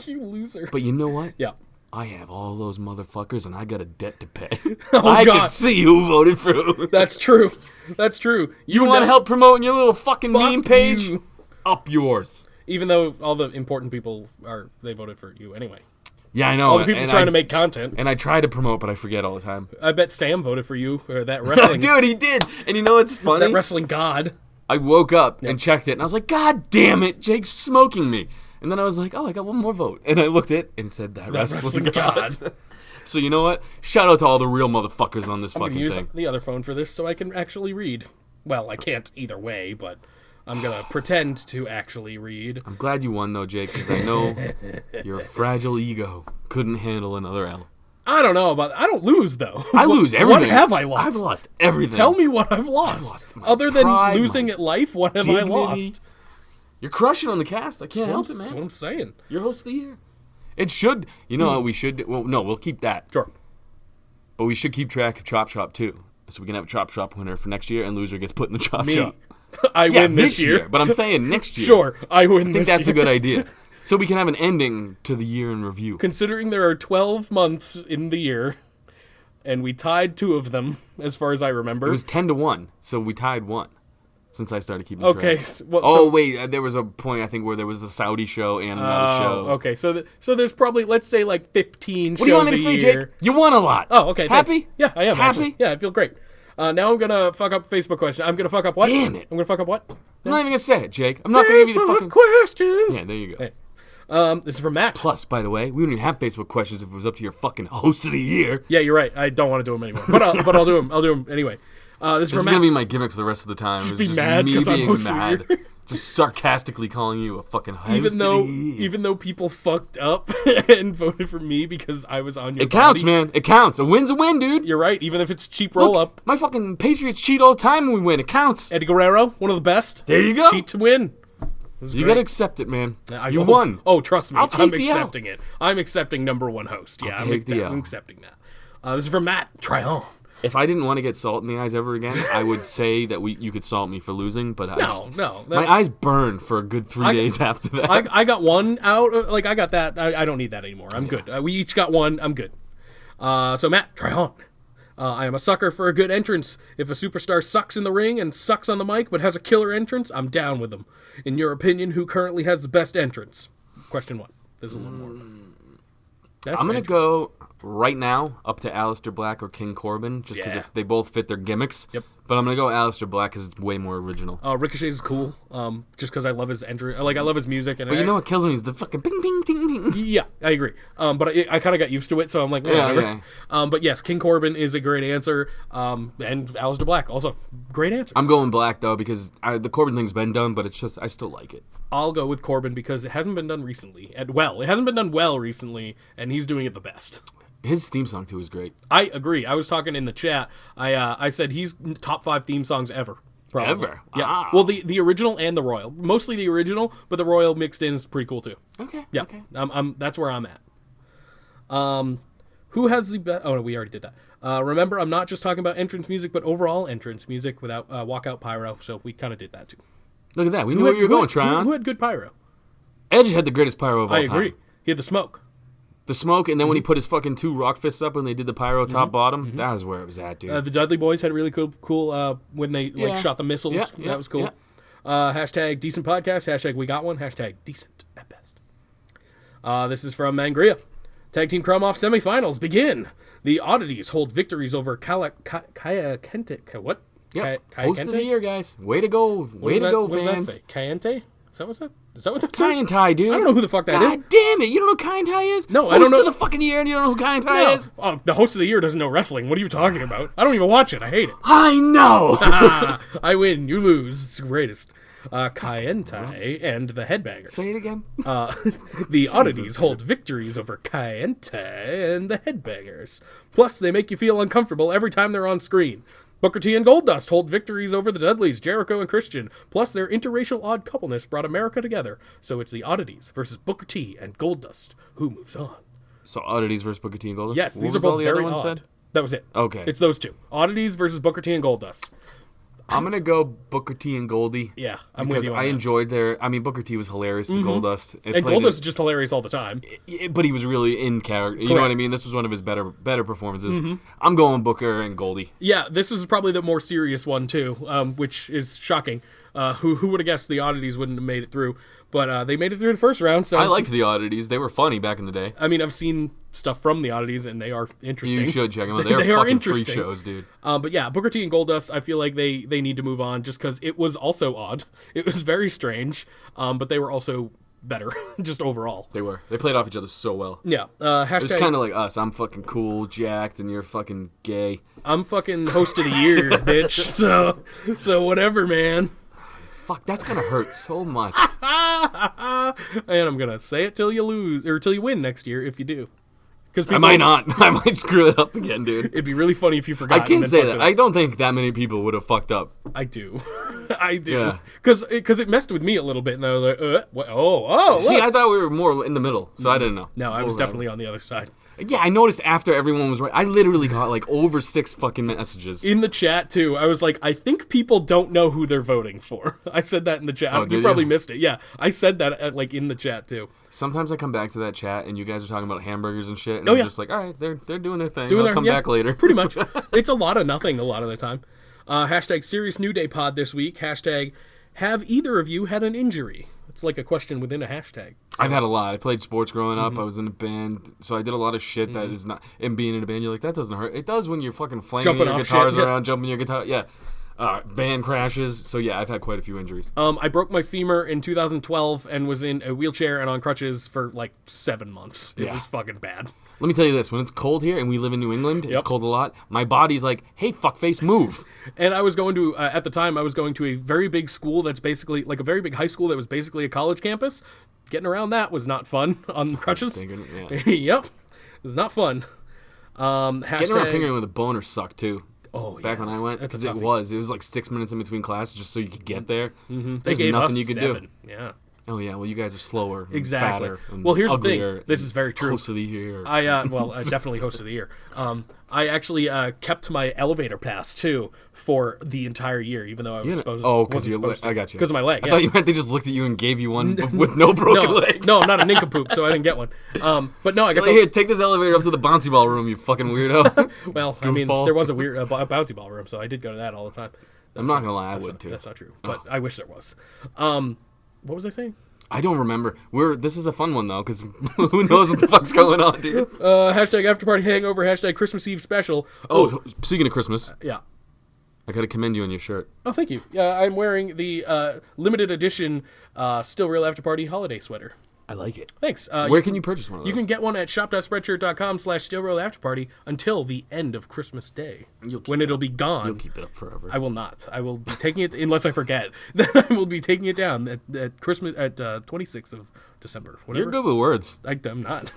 You loser. But you know what? Yeah. I have all those motherfuckers, and I got a debt to pay. Oh, I God. can see who voted for who. That's true. That's true. You want to help promoting your little fucking Fuck meme page? you. Up yours. Even though all the important people they voted for you anyway. Yeah, I know. All the people and trying to make content. And I try to promote, but I forget all the time. I bet Sam voted for you, or that wrestling, Dude, he did. And you know what's funny? that wrestling god. I woke up and checked it, and I was like, God damn it, Jake's smoking me. And then I was like, oh, I got one more vote. And I looked at it and said, that wrestling god. So you know what? Shout out to all the real motherfuckers on this I'm fucking gonna use thing. the other phone for this so I can actually read. Well, I can't either way, but I'm gonna pretend to actually read. I'm glad you won, though, Jake, because I know your fragile ego couldn't handle another L. I don't know about. I don't lose though. I lose everything. What have I lost? I've lost everything. Tell me what I've lost. lost my Other than pride, losing my at life, what have dignity. I lost? You're crushing on the cast. I can't help it, That's what man. I'm saying. You're host of the year. It should. You know what we should. Well, no, we'll keep that. Sure. But we should keep track of Chop Shop too, so we can have a Chop Shop winner for next year, and loser gets put in the Chop Me. Shop. I Yeah, win this year. But I'm saying next year. Sure, I win I think this that's year. a good idea. So we can have an ending to the year in review. Considering there are 12 months in the year, and we tied 2 of them, as far as I remember. It was 10-1, so we tied 1 since I started keeping Okay. track. Well, Wait, there was a point I think where there was the Saudi show and another show. Okay, so there's probably, let's say, like 15 shows What do you want me to a say, year. Jake? You won a lot. Oh, okay. thanks. Happy? Yeah, I am. Happy? Actually. Yeah, I feel great. Now I'm gonna fuck up Facebook question. I'm gonna fuck up what? Damn it. I'm gonna fuck up what? I'm not even gonna say it, Jake. I'm not gonna give you the Facebook fucking. questions. Yeah, there you go. Hey. This is from Matt. Plus, by the way, we wouldn't even have Facebook questions if it was up to your fucking host of the year. Yeah, you're right. I don't want to do them anymore, but I'll do them. I'll do them anyway. This is This from is Matt. gonna be my gimmick for the rest of the time. It's be just mad me 'cause I'm being host of the mad, year. just sarcastically calling you a fucking host even of though the year. even though people fucked up and voted for me because I was on your It counts, body, man. It counts. A win's a win, dude. You're right. Even if it's cheap roll Look, up. my fucking Patriots cheat all the time when we win. It counts. Eddie Guerrero, one of the best. There you go. Cheat to win. You gotta accept it, man. You oh, won. Oh, trust me. I'll take I'm the L. accepting it. I'm accepting number 1 host. Yeah, take the L. I'm accepting that. This is from Matt. Try on. If I didn't want to get salt in the eyes ever again, I would say that you could salt me for losing, but my eyes burned for a good 3 days after that. I got one out. Like, I got that. I don't need that anymore. I'm good. We each got one. I'm good. So, Matt, try on. I am a sucker for a good entrance. If a superstar sucks in the ring and sucks on the mic but has a killer entrance, I'm down with them. In your opinion, who currently has the best entrance? Question 1. There's a little more. I'm going to go right now up to Alistair Black or King Corbin, just because they both fit their gimmicks. Yep. But I'm going to go Alistair Black because it's way more original. Ricochet is cool, just because I love his entrance. Like, I love his music. And But you know what kills me is the fucking ping, ping, ping, ping. Yeah, I agree. But I kind of got used to it, so I'm like, whatever. Yeah. But yes, King Corbin is a great answer. And Aleister Black also great answer. I'm going Black, though, because the Corbin thing's been done, but it's just, I still like it. I'll go with Corbin because it hasn't been done recently. It hasn't been done well recently, and he's doing it the best. His theme song, too, is great. I agree. I was talking in the chat. I said he's top 5 theme songs ever. Probably. Ever? Yeah. Wow. Well, the original and the Royal. Mostly the original, but the Royal mixed in is pretty cool, too. Okay. Yeah. Okay. That's where I'm at. Who has the best? Oh, no, we already did that. Remember, I'm not just talking about entrance music, but overall entrance music without walkout pyro. So we kind of did that too. Look at that. We knew where you were going, Tryon. Who had good pyro? Edge had the greatest pyro of all I time. agree. He had the smoke. The smoke, and then when he put his fucking 2 rock fists up and they did the pyro top bottom, that was where it was at, dude. The Dudley Boys had really cool when they shot the missiles. Yeah, that was cool. yeah. Hashtag decent podcast. Hashtag we got one. Hashtag decent at best. This is from Mangria. Tag Team Crum off semifinals begin. The Oddities hold victories over Kaya Kente. What? Yep. Kaya Host of the year, guys. Way to go. Way to go, what fans. does that say? Kayente? Is that what that Kai says? and Tai, dude. I don't know who the fuck that is. God damn it. You don't know who Kai and Tai is? No, I don't know. Host of the fucking year and you don't know who Kai and Tai No. is? Oh, the host of the year doesn't know wrestling. What are you talking about? I don't even watch it. I hate it. I know. I win. You lose. It's the greatest. Kayente and the Headbangers. Say it again. The Oddities hold victories over Kayente and the Headbangers. Plus, they make you feel uncomfortable every time they're on screen. Booker T and Goldust hold victories over the Dudleys, Jericho and Christian. Plus, their interracial odd coupleness brought America together. So it's the Oddities versus Booker T and Goldust. Who moves on? So Oddities versus Booker T and Goldust? Yes, What these was are all both the other very ones odd. said? That was it. Okay. It's those two. Oddities versus Booker T and Goldust. I'm going to go Booker T and Goldie. Yeah, I'm with you on I that. enjoyed Booker T was hilarious with Goldust. And Goldust is just hilarious all the time. But he was really in character. You know what I mean? This was one of his better performances. I'm going Booker and Goldie. Yeah, this is probably the more serious one, too, which is shocking. Who would have guessed the Oddities wouldn't have made it through? But they made it through the first round. So I liked the Oddities. They were funny back in the day. I mean, I've seen stuff from the Oddities, and they are interesting. You should check them out. They are fucking freak shows, dude. But yeah, Booker T and Goldust, I feel like they need to move on just because it was also odd. It was very strange, but they were also better, just overall. They were. They played off each other so well. Yeah. It was kind of like us. I'm fucking cool, jacked, and you're fucking gay. I'm fucking host of the year, bitch. So whatever, man. Fuck, that's gonna hurt so much. And I'm gonna say it till you lose or till you win next year if you do. Because I might not. I might screw it up again, dude. It'd be really funny if you forgot. I can't say that. I don't think that many people would have fucked up. I do. I do. Yeah. Because it messed with me a little bit, and I was like, what? Oh. See, Look. I thought we were more in the middle, so I didn't know. No, I was definitely on the other side. Yeah, I noticed after everyone was right. I literally got like over 6 fucking messages. In the chat, too, I was like, I think people don't know who they're voting for. I said that in the chat. You probably missed it. Yeah, I said that in the chat, too. Sometimes I come back to that chat, and you guys are talking about hamburgers and shit, and I'm just like, all right, they're doing their thing. I'll come back later. Pretty much. It's a lot of nothing a lot of the time. Hashtag Serious New Day Pod this week. Hashtag Have either of you had an injury? It's like a question within a hashtag. So. I've had a lot. I played sports growing up. I was in a band, so I did a lot of shit that is not. And being in a band, you're like, that doesn't hurt. It does when you're fucking flinging your guitars around, jumping your guitar. Yeah. Band crashes. So yeah, I've had quite a few injuries. I broke my femur in 2012 and was in a wheelchair and on crutches for like 7 months. It was fucking bad. Let me tell you this: when it's cold here and we live in New England, it's cold a lot. My body's like, "Hey, fuckface, move!" And I was going to, at the time, I was going to a very big school that's basically like a very big high school that was basically a college campus. Getting around that was not fun on crutches. Yep, it was not fun. Getting around Pingree with a boner sucked too. Oh, back when I went, because it was like 6 minutes in between classes just so you could get there. They gave nothing us you could 7. do. Yeah. Oh yeah, well you guys are slower, and exactly. fatter, and well, here's the uglier, thing. This is very true. Host of the year. I definitely host of the year. I actually kept my elevator pass too for the entire year, even though I was supposed. Oh, because I got you. Because of my leg. I thought you meant they just looked at you and gave you one with no broken leg. No, I'm not a nincompoop, so I didn't get one. But no, I got. Here, take this elevator up to the bouncy ball room, you fucking weirdo. Well, I mean, there was a weird bouncy ball room, so I did go to that all the time. I'm not gonna lie, I would too. That's not true, but I wish there was. What was I saying? I don't remember. This is a fun one though, because who knows what the fuck's going on, dude. Hashtag After Party Hangover. Hashtag Christmas Eve special. Oh, speaking of Christmas, yeah. I gotta commend you on your shirt. Oh, thank you. I'm wearing the limited edition Still Real After Party holiday sweater. I like it. Thanks. Where can you purchase one of those? You can get one at shop.spreadshirt.com/stillrealafterparty until the end of Christmas Day, when it'll be gone. You'll keep it up forever. I will not. I will be taking it, unless I forget, then I will be taking it down at Christmas, at 26th of December. Whatever. You're good with words. I'm not.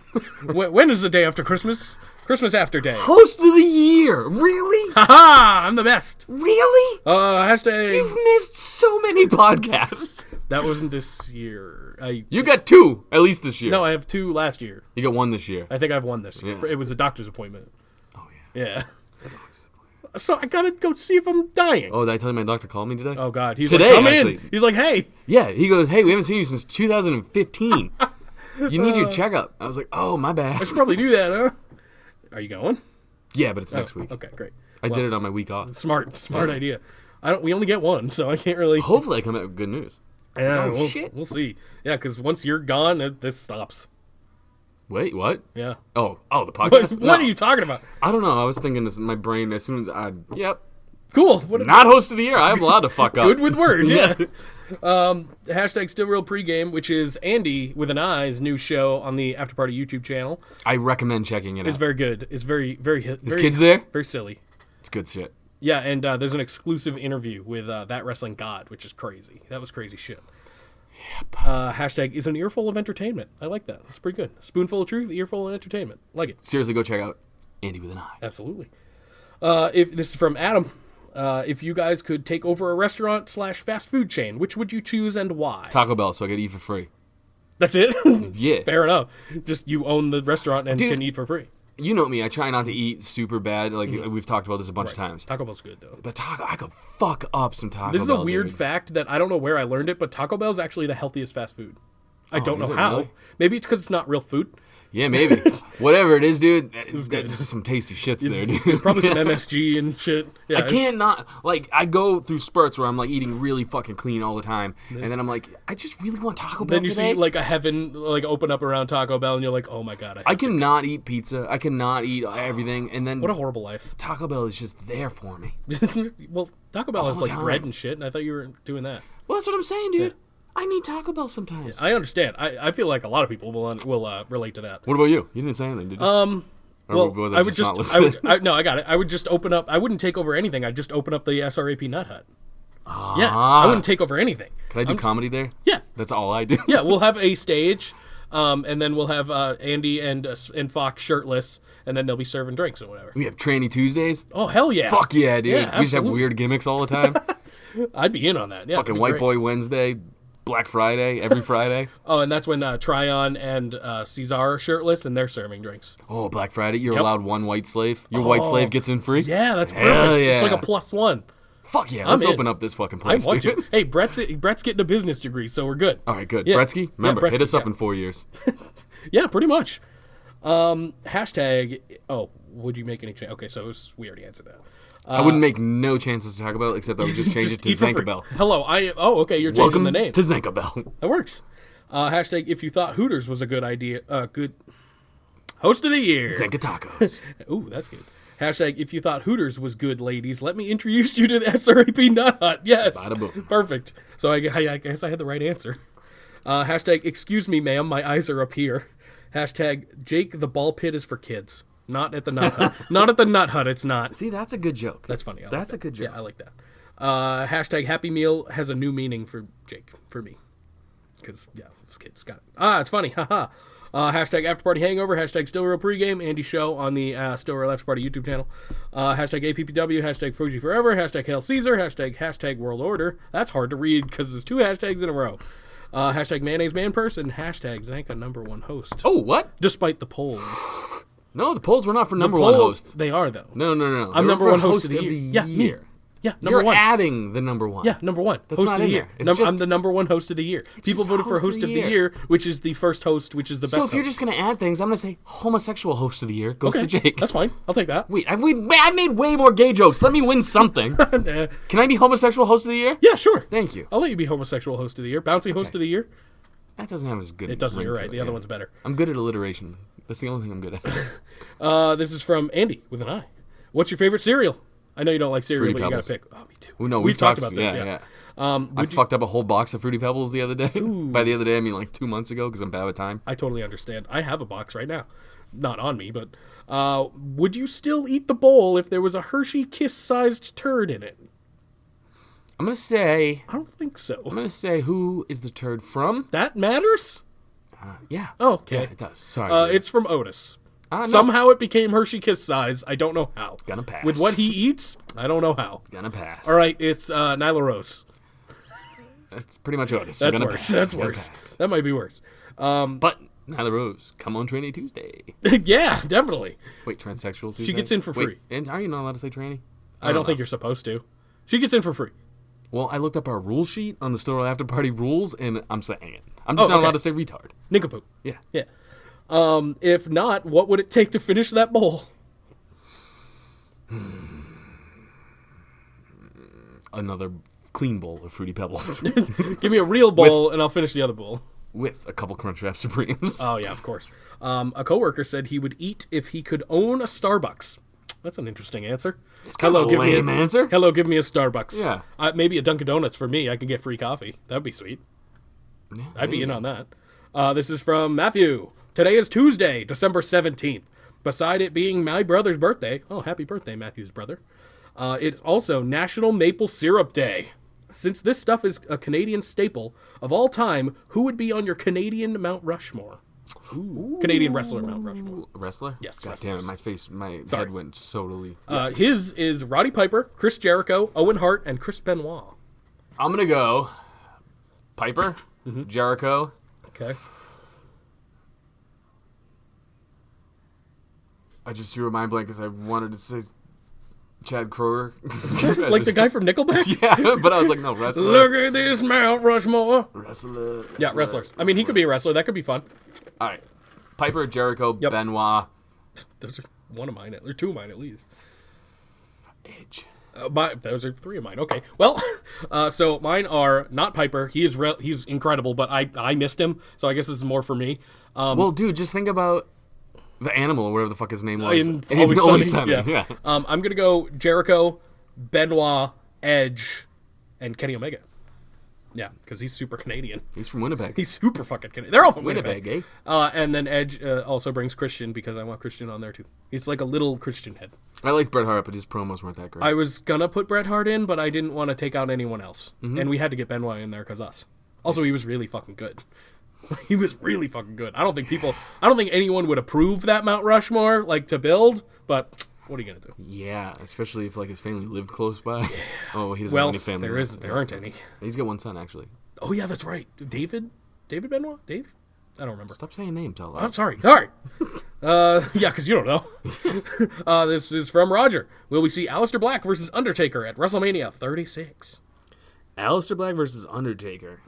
When is the day after Christmas? Christmas after day. Host of the year. Really? Haha, I'm the best. Really? Hashtag. You've missed so many podcasts. That wasn't this year. You got 2, at least this year. No, I have 2 last year. You got 1 this year. I think I have 1 this year. Yeah. It was a doctor's appointment. Oh, yeah. Yeah. So I gotta go see if I'm dying. Oh, did I tell you my doctor called me today? Oh, God. He's today, like, come actually. in. He's like, hey. Yeah, he goes, hey, we haven't seen you since 2015. You need your checkup. I was like, oh, my bad. I should probably do that, huh? Are you going? Yeah, but it's next week. Okay, great. I did it on my week off. Smart idea. We only get 1, so I can't really. Hopefully I come out with good news. Yeah, shit. We'll see. Yeah, because once you're gone, this stops. Wait, what? Yeah. Oh, the podcast? What are you talking about? I don't know. I was thinking this in my brain as soon as yep. Cool. Not host of the year. I'm allowed to fuck up. Good with words, yeah. Hashtag Still Real Pregame, which is Andy with an I's new show on the After Party YouTube channel. I recommend checking it out. It's very good. It's very His kids there? Very silly. It's good shit. Yeah, and there's an exclusive interview with That Wrestling God, which is crazy. That was crazy shit. Yep. Hashtag is an earful of entertainment. I like that. That's pretty good. Spoonful of truth, earful of entertainment. Like it. Seriously, go check out Andy with an I. Absolutely. If this is from Adam. If you guys could take over a restaurant/fast food chain, which would you choose and why? Taco Bell, so I could eat for free. That's it? Yeah. Fair enough. Just you own the restaurant and can eat for free. you know me. I try not to eat super bad. Like we've talked about this a bunch of times. Taco Bell's good though. But I could fuck up some Taco Bell. This is a weird dude. fact that I don't know where I learned it, but Taco Bell is actually the healthiest fast food. I don't is know it how. really? Maybe it's because it's not real food. Yeah, maybe. Whatever it is, dude. good. There's some tasty shits there, dude. Probably some MSG and shit. Yeah, I can't not, like, I go through spurts where I'm, like, eating really fucking clean all the time. And then I'm like, I just really want Taco Bell Then you today. see, like, a heaven, like, open up around Taco Bell, and you're like, oh, my God. I cannot eat pizza. I cannot eat everything. And then What a horrible life. Taco Bell is just there for me. Well, Taco Bell has, the like, time. bread and shit, and I thought you were doing that. Well, that's what I'm saying, dude. I need Taco Bell sometimes. I understand. I feel like a lot of people will relate to that. What about you? You didn't say anything, did you? Well, was I would not just, listening? no, I got it. I would just open up. I wouldn't take over anything. I'd just open up the SRAP Nut Hut. Yeah, I wouldn't take over anything. Can I do comedy there? Yeah, That's all I do. yeah. We'll have a stage, and then we'll have Andy and Fox shirtless, and then they'll be serving drinks or whatever. We have Tranny Tuesdays. Oh hell yeah! Fuck yeah, dude. Yeah, We just have absolutely. weird gimmicks all the time. I'd be in on that. Yeah, Fucking that'd be White great. Boy Wednesday, Black Friday, every Friday. Oh, and that's when Tryon and Cesar are shirtless, and they're serving drinks. Oh, Black Friday, you're Yep. allowed one white slave. Your white slave gets in free? Yeah, that's perfect. Hell yeah. It's like a +1. Fuck yeah, let's in. open up this fucking I place, want dude. to. Hey, Brett's getting a business degree, so we're good. All right, good. Yeah. Bretsky, remember, Yeah, hit us Bretsky, up in 4 years. Yeah, pretty much. Hashtag. Oh, would you make any change? Okay, so we already answered that. I wouldn't make no chances to talk about it, except I would just change it to eat for Zanca free. Bell. Hello, okay, you're changing Welcome the name. to Zanca Bell. That works. Hashtag. If you thought Hooters was a good idea, good host of the year. Zanca Tacos. Ooh, that's good. Hashtag. If you thought Hooters was good, ladies, let me introduce you to the SRAP Nut Hut. Yes, Bada boom. perfect. So I guess I had the right answer. Hashtag. Excuse me, ma'am, my eyes are up here. Hashtag. Jake, the ball pit is for kids. Not at the Nut Hut. Not at the Nut Hut, it's not. See, that's a good joke. That's funny. That's a good joke. Yeah, I like that. Hashtag Happy Meal has a new meaning for Jake, for me. Because, yeah, this kid's got it. It's funny. Haha. Hashtag After Party Hangover. Hashtag Still Real Pregame. Andy Show on the Still Real After Party YouTube channel. Hashtag APPW. Hashtag Fuji Forever. Hashtag Hail Caesar. Hashtag World Order. That's hard to read because there's 2 hashtags in a row. Hashtag Mayonnaise Man Person. Hashtag Zanca #1 host. Oh, what? Despite the polls. No, the polls were not for number one host. They are, though. No. I'm They were number for one host of the year. Yeah, me. year. Yeah, number You're one. adding the number one. Yeah, number one. That's Host not of the in year. there. It's I'm the number one host of the year. People just voted for host of the year, which is the first host, which is the best So if you're host. just going to add things, I'm going to say homosexual host of the year goes to Jake. That's fine. I'll take that. Wait, I've made way more gay jokes. Let me win something. Nah. Can I be homosexual host of the year? Yeah, sure. Thank you. I'll let you be homosexual host of the year. Bouncy host of the year. That doesn't have as good. It doesn't. ring You're to right. it, The other yeah. one's better. I'm good at alliteration. That's the only thing I'm good at. This is from Andy with an I. What's your favorite cereal? I know you don't like cereal, Fruity but Pebbles. you gotta pick. Oh, me too. Oh, no, We've talked about this. Yeah. Yeah. I fucked up a whole box of Fruity Pebbles the other day. By the other day, I mean like 2 months ago because I'm bad with time. I totally understand. I have a box right now. Not on me, but would you still eat the bowl if there was a Hershey Kiss-sized turd in it? I'm going to say... I don't think so. I'm going to say who is the turd from? That matters? Yeah. Oh, okay. Yeah, it does. Sorry. It's from Otis. No. Somehow it became Hershey Kiss size. I don't know how. Gonna pass. With what he eats, I don't know how. Gonna pass. All right, it's Nyla Rose. That's pretty much Otis. That's Gonna worse. pass. That's Gonna worse. pass. That might be worse. But Nyla Rose, come on Tranny Tuesday. Yeah, definitely. Wait, transsexual Tuesday? She gets in for Wait, free. And are you not allowed to say tranny? I don't think you're supposed to. She gets in for free. Well, I looked up our rule sheet on the Still After Party rules, and I'm saying it. I'm just not okay. allowed to say retard. Nincompoop. Yeah. Yeah. If not, what would it take to finish that bowl? Another clean bowl of Fruity Pebbles Give me a real bowl, and I'll finish the other bowl. with a couple Crunchwrap Supremes. Oh, yeah, of course. A coworker said he would eat if he could own a Starbucks. That's an interesting answer. kind of a lame answer. Hello, give me a Starbucks. Yeah. Maybe a Dunkin' Donuts for me. I can get free coffee. That'd be sweet. Yeah, I'd be in maybe. on that. This is from Matthew. Today is Tuesday, December 17th. Beside it being my brother's birthday. Oh, happy birthday, Matthew's brother. It's also National Maple Syrup Day. Since this stuff is a Canadian staple of all time, who would be on your Canadian Mount Rushmore? Ooh. Canadian wrestler Mount Rushmore. Wrestler? Yes, God wrestlers. damn it, my Sorry. head went totally. His is Roddy Piper, Chris Jericho, Owen Hart, and Chris Benoit. I'm gonna go Piper, Jericho. Okay. I just threw a mind blank because I wanted to say Chad Kroger. Like the guy from Nickelback? Yeah, but I was like, no, wrestler. Look at this Mount Rushmore. Wrestler. Yeah, wrestlers. I mean, he could be a wrestler. That could be fun. All right. Piper, Jericho, Yep. Benoit. Those are one of mine, or two of mine at least. Edge. Those are three of mine. Okay. Well, so mine are not Piper. He's incredible, but I missed him, so I guess this is more for me. Well, dude, just think about the animal or whatever the fuck his name was. In Always Sunny, Yeah. I'm gonna go Jericho, Benoit, Edge, and Kenny Omega. Yeah, because he's super Canadian. He's from Winnipeg. He's super fucking Canadian. They're all from Winnipeg, Winnipeg. eh? And then Edge also brings Christian because I want Christian on there too. He's like a little Christian head. I liked Bret Hart, but his promos weren't that great. I was gonna put Bret Hart in, but I didn't want to take out anyone else, and we had to get Benoit in there because us. Also, he was really fucking good. He was really fucking good. I don't think anyone would approve that Mount Rushmore like to build, but what are you gonna do? Yeah, especially if like his family lived close by. Oh, he doesn't Well, have any family. there aren't any. He's got one son actually. Oh yeah, that's right. David Benoit? Dave? I don't remember. Stop saying names out I'm loud. sorry. All right. Yeah, because you don't know. This is from Roger. Will we see Alistair Black versus Undertaker at WrestleMania 36? Alistair Black versus Undertaker.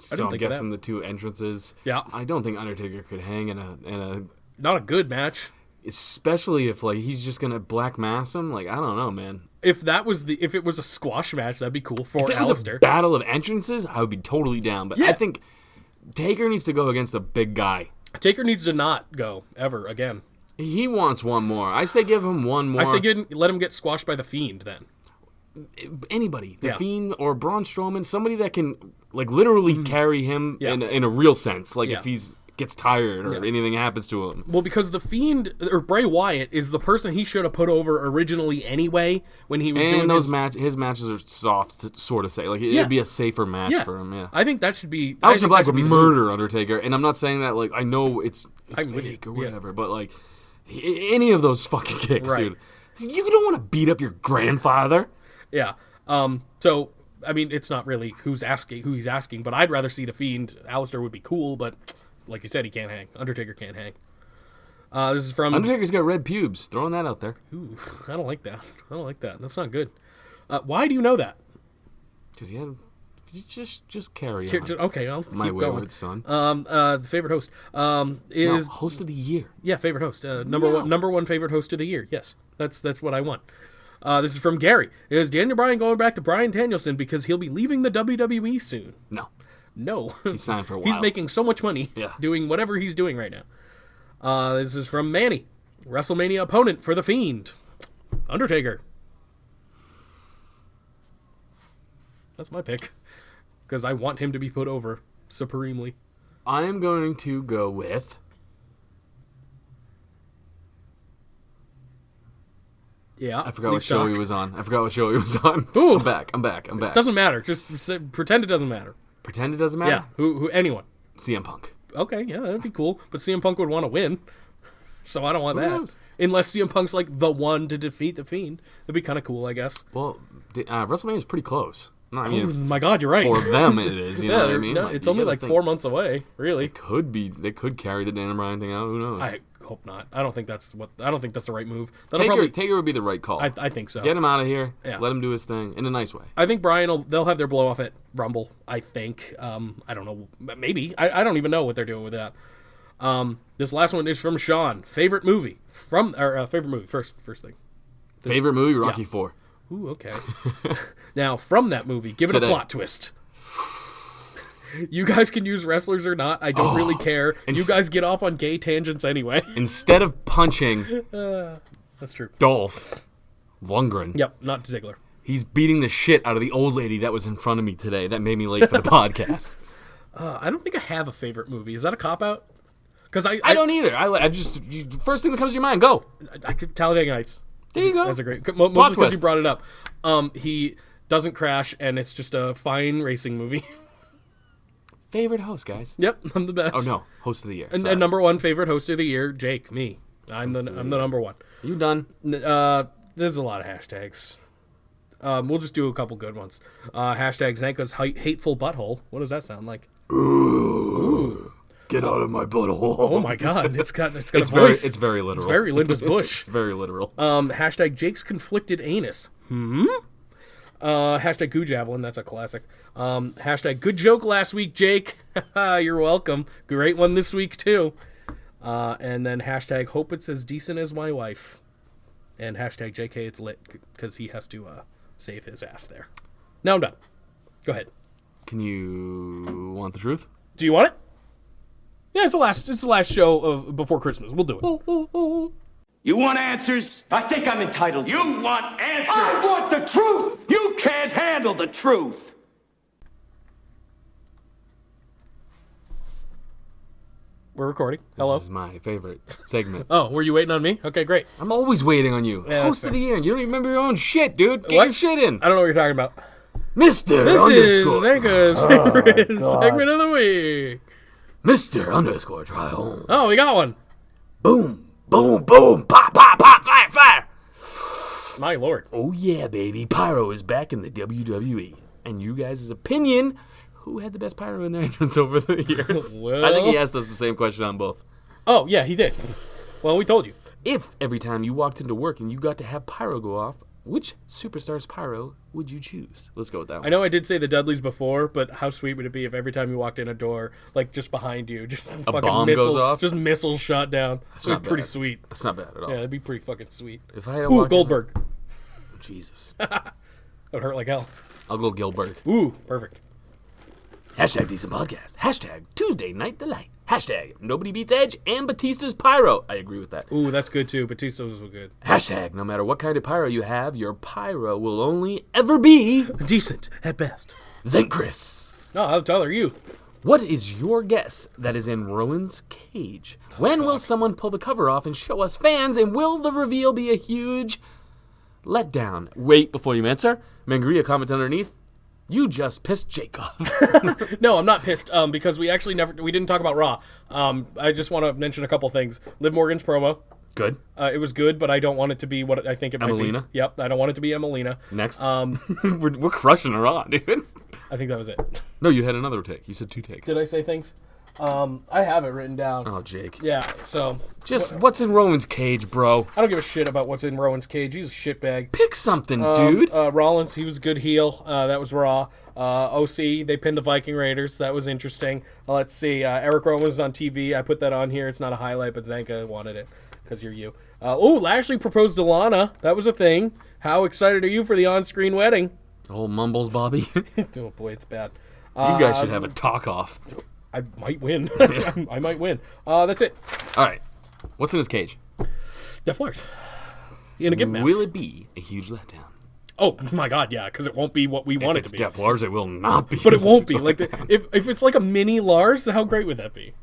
So didn't I'm think of guessing the two entrances. Yeah. I don't think Undertaker could hang in a Not a good match. especially if like he's just gonna black mass him. Like I don't know, man. If it was a squash match, that'd be cool for If it was Alistair. a battle of entrances, I would be totally down. But Yeah. I think Taker needs to go against a big guy. Taker needs to not go ever again. He wants one more. I say give him one more. I say let him get squashed by the Fiend then. Anybody, the Yeah. Fiend or Braun Strowman, somebody that can like literally carry him Yeah. in a real sense. Like Yeah. if he's gets tired or anything happens to him. Well, because the Fiend or Bray Wyatt is the person he should have put over originally anyway when he was doing And those his... his matches are soft, to sort of say. Like Yeah. it'd be a safer match Yeah. for him. Yeah. I think that should be. I Alistair think Black that should would be the move. murder Undertaker, and I'm not saying that like I know it's I'm with you. fake or Yeah. whatever, but like any of those fucking kicks, Right. dude. You don't want to beat up your grandfather. Yeah. So I mean, it's not really who he's asking, but I'd rather see the Fiend. Alistair would be cool, but like you said, he can't hang. Undertaker can't hang. This is from Undertaker's got red pubes. Throwing that out there. Ooh, I don't like that. That's not good. Why do you know that? Because you just carry on. Okay, I'll My keep wayward going. son. The favorite host is No, host of the year. yeah, favorite host. Number one favorite host of the year. Yes, that's what I want. This is from Gary. Is Daniel Bryan going back to Bryan Danielson because he'll be leaving the WWE soon? No. He's signed for a while. He's making so much money doing whatever he's doing right now. This is from Manny. WrestleMania opponent for The Fiend. Undertaker. That's my pick. Because I want him to be put over supremely. I am going to go with... Yeah. I forgot what show he was on. Ooh. I'm back. Doesn't matter. Just pretend it doesn't matter. Pretend it doesn't matter? Yeah. Who? Anyone. CM Punk. Okay, yeah, that'd be cool. But CM Punk would want to win. So I don't want Who that. knows? Unless CM Punk's like the one to defeat the Fiend. That'd be kind of cool, I guess. Well, WrestleMania is pretty close. No, I Oh mean, my God, you're right. for them it is. You know what I mean? no, Like, it's you only gotta like think. 4 months away, really. They could carry the Daniel Bryan thing out. Who knows? I hope not. I don't think that's the right move. That'll Taker would be the right call. I think so. Get him out of here. Yeah. Let him do his thing in a nice way. I think they'll have their blow off at Rumble. I think. I don't know. Maybe. I don't even know what they're doing with that. This last one is from Sean. Favorite movie favorite movie. First thing. Favorite movie, Rocky IV. Ooh, okay. Now, from that movie, give it Today. a plot twist. You guys can use wrestlers or not. I don't really care. You guys get off on gay tangents anyway. Instead of punching That's true. Dolph Lundgren, Yep, not Ziggler. he's beating the shit out of the old lady that was in front of me today. That made me late for the podcast. I don't think I have a favorite movie. Is that a cop-out? Because I don't either. First thing that comes to your mind, go. I could Talladega Nights. There you go. That's a great... Plot Mostly because twist. you brought it up. He doesn't crash, and it's just a fine racing movie. Favorite host, guys. Yep, I'm the best. Oh no, host of the year. And Sorry. number one favorite host of the year, Jake, me. I'm the number one. You done? There's a lot of hashtags. We'll just do a couple good ones. Hashtag Zanca's hateful butthole. What does that sound like? Ooh. Get out of my butthole. Oh my God, it's got a It's voice. it's very literal. It's very Linda's Bush. It's very literal. Hashtag Jake's conflicted anus. Hashtag Goo Javelin, that's a classic. Hashtag good joke last week, Jake. You're welcome. Great one this week too. And then hashtag hope it's as decent as my wife. And hashtag JK it's lit because he has to save his ass there. Now I'm done. Go ahead. Can you want the truth? Do you want it? Yeah, it's the last show of before Christmas. We'll do it. You want answers? I think I'm entitled. You want answers? I want the truth! You can't handle the truth. We're recording. Hello. This is my favorite segment. Oh, were you waiting on me? Okay, great. I'm always waiting on you. Yeah, Host that's of the year, and you don't even remember your own shit, dude. Get What? your shit in. I don't know what you're talking about. Mr. This is underscore. Zanca's favorite segment of the week. Mr. underscore try home. Oh, we got one. Boom, boom, boom. Pop, pop, pop, fire, fire. My lord. Oh, yeah, baby. Pyro is back in the WWE. And you guys' opinion, who had the best Pyro in their entrance over the years? Well- I think he asked us the same question on both. Oh, yeah, he did. Well, we told you. If every time you walked into work and you got to have Pyro go off, which superstar's Pyro would you choose? Let's go with that one. I know I did say the Dudleys before, but how sweet would it be if every time you walked in a door, like just behind you, just a fucking bomb missile, goes off? just missiles shot down? That's It'd not be pretty bad. sweet. That's not bad at all. Yeah, it'd be pretty fucking sweet. If I had to Ooh, walk in- Goldberg. Oh, Jesus. That would hurt like hell. I'll go Gilbert. Ooh, perfect. Hashtag decent podcast. Hashtag Tuesday night delight. Hashtag nobody beats Edge and Batista's Pyro. I agree with that. Ooh, that's good too. Batista's was good. Hashtag no matter what kind of Pyro you have, your Pyro will only ever be Decent at best. Zenkris. No, I'll tell her you. What is your guess that is in Rowan's cage? When will someone pull the cover off and show us fans, and will the reveal be a huge letdown? Wait before you answer. Mangria comment underneath. You just pissed Jake off. No, I'm not pissed. Because we actually we didn't talk about Raw. I just want to mention a couple things. Liv Morgan's promo. Good. It was good, but I don't want it to be what I think it might Emelina? be. Yep, I don't want it to be Emelina. Next. We're crushing her on, dude. I think that was it. No, you had another take. You said 2 takes. Did I say things? I have it written down. Oh, Jake. Yeah, so Just what's in Rowan's cage, bro? I don't give a shit about what's in Rowan's cage. He's a shitbag. Pick something, dude. Rollins, he was a good heel. That was Raw. OC, they pinned the Viking Raiders. That was interesting. Let's see. Eric Rowan was on TV. I put that on here. It's not a highlight, but Zanca wanted it because you're you. Lashley proposed to Lana. That was a thing. How excited are you for the on-screen wedding? Oh, mumbles, Bobby. You Oh boy, it's bad. guys should have a talk-off. I might win. I might win. That's it. All right. What's in his cage? Def Lars. In a gift mask. Will it be a huge letdown? Oh my God, yeah, because it won't be what we want it If to it's be. Def Lars, it will not be. But it won't be. Like if it's like a mini Lars, how great would that be?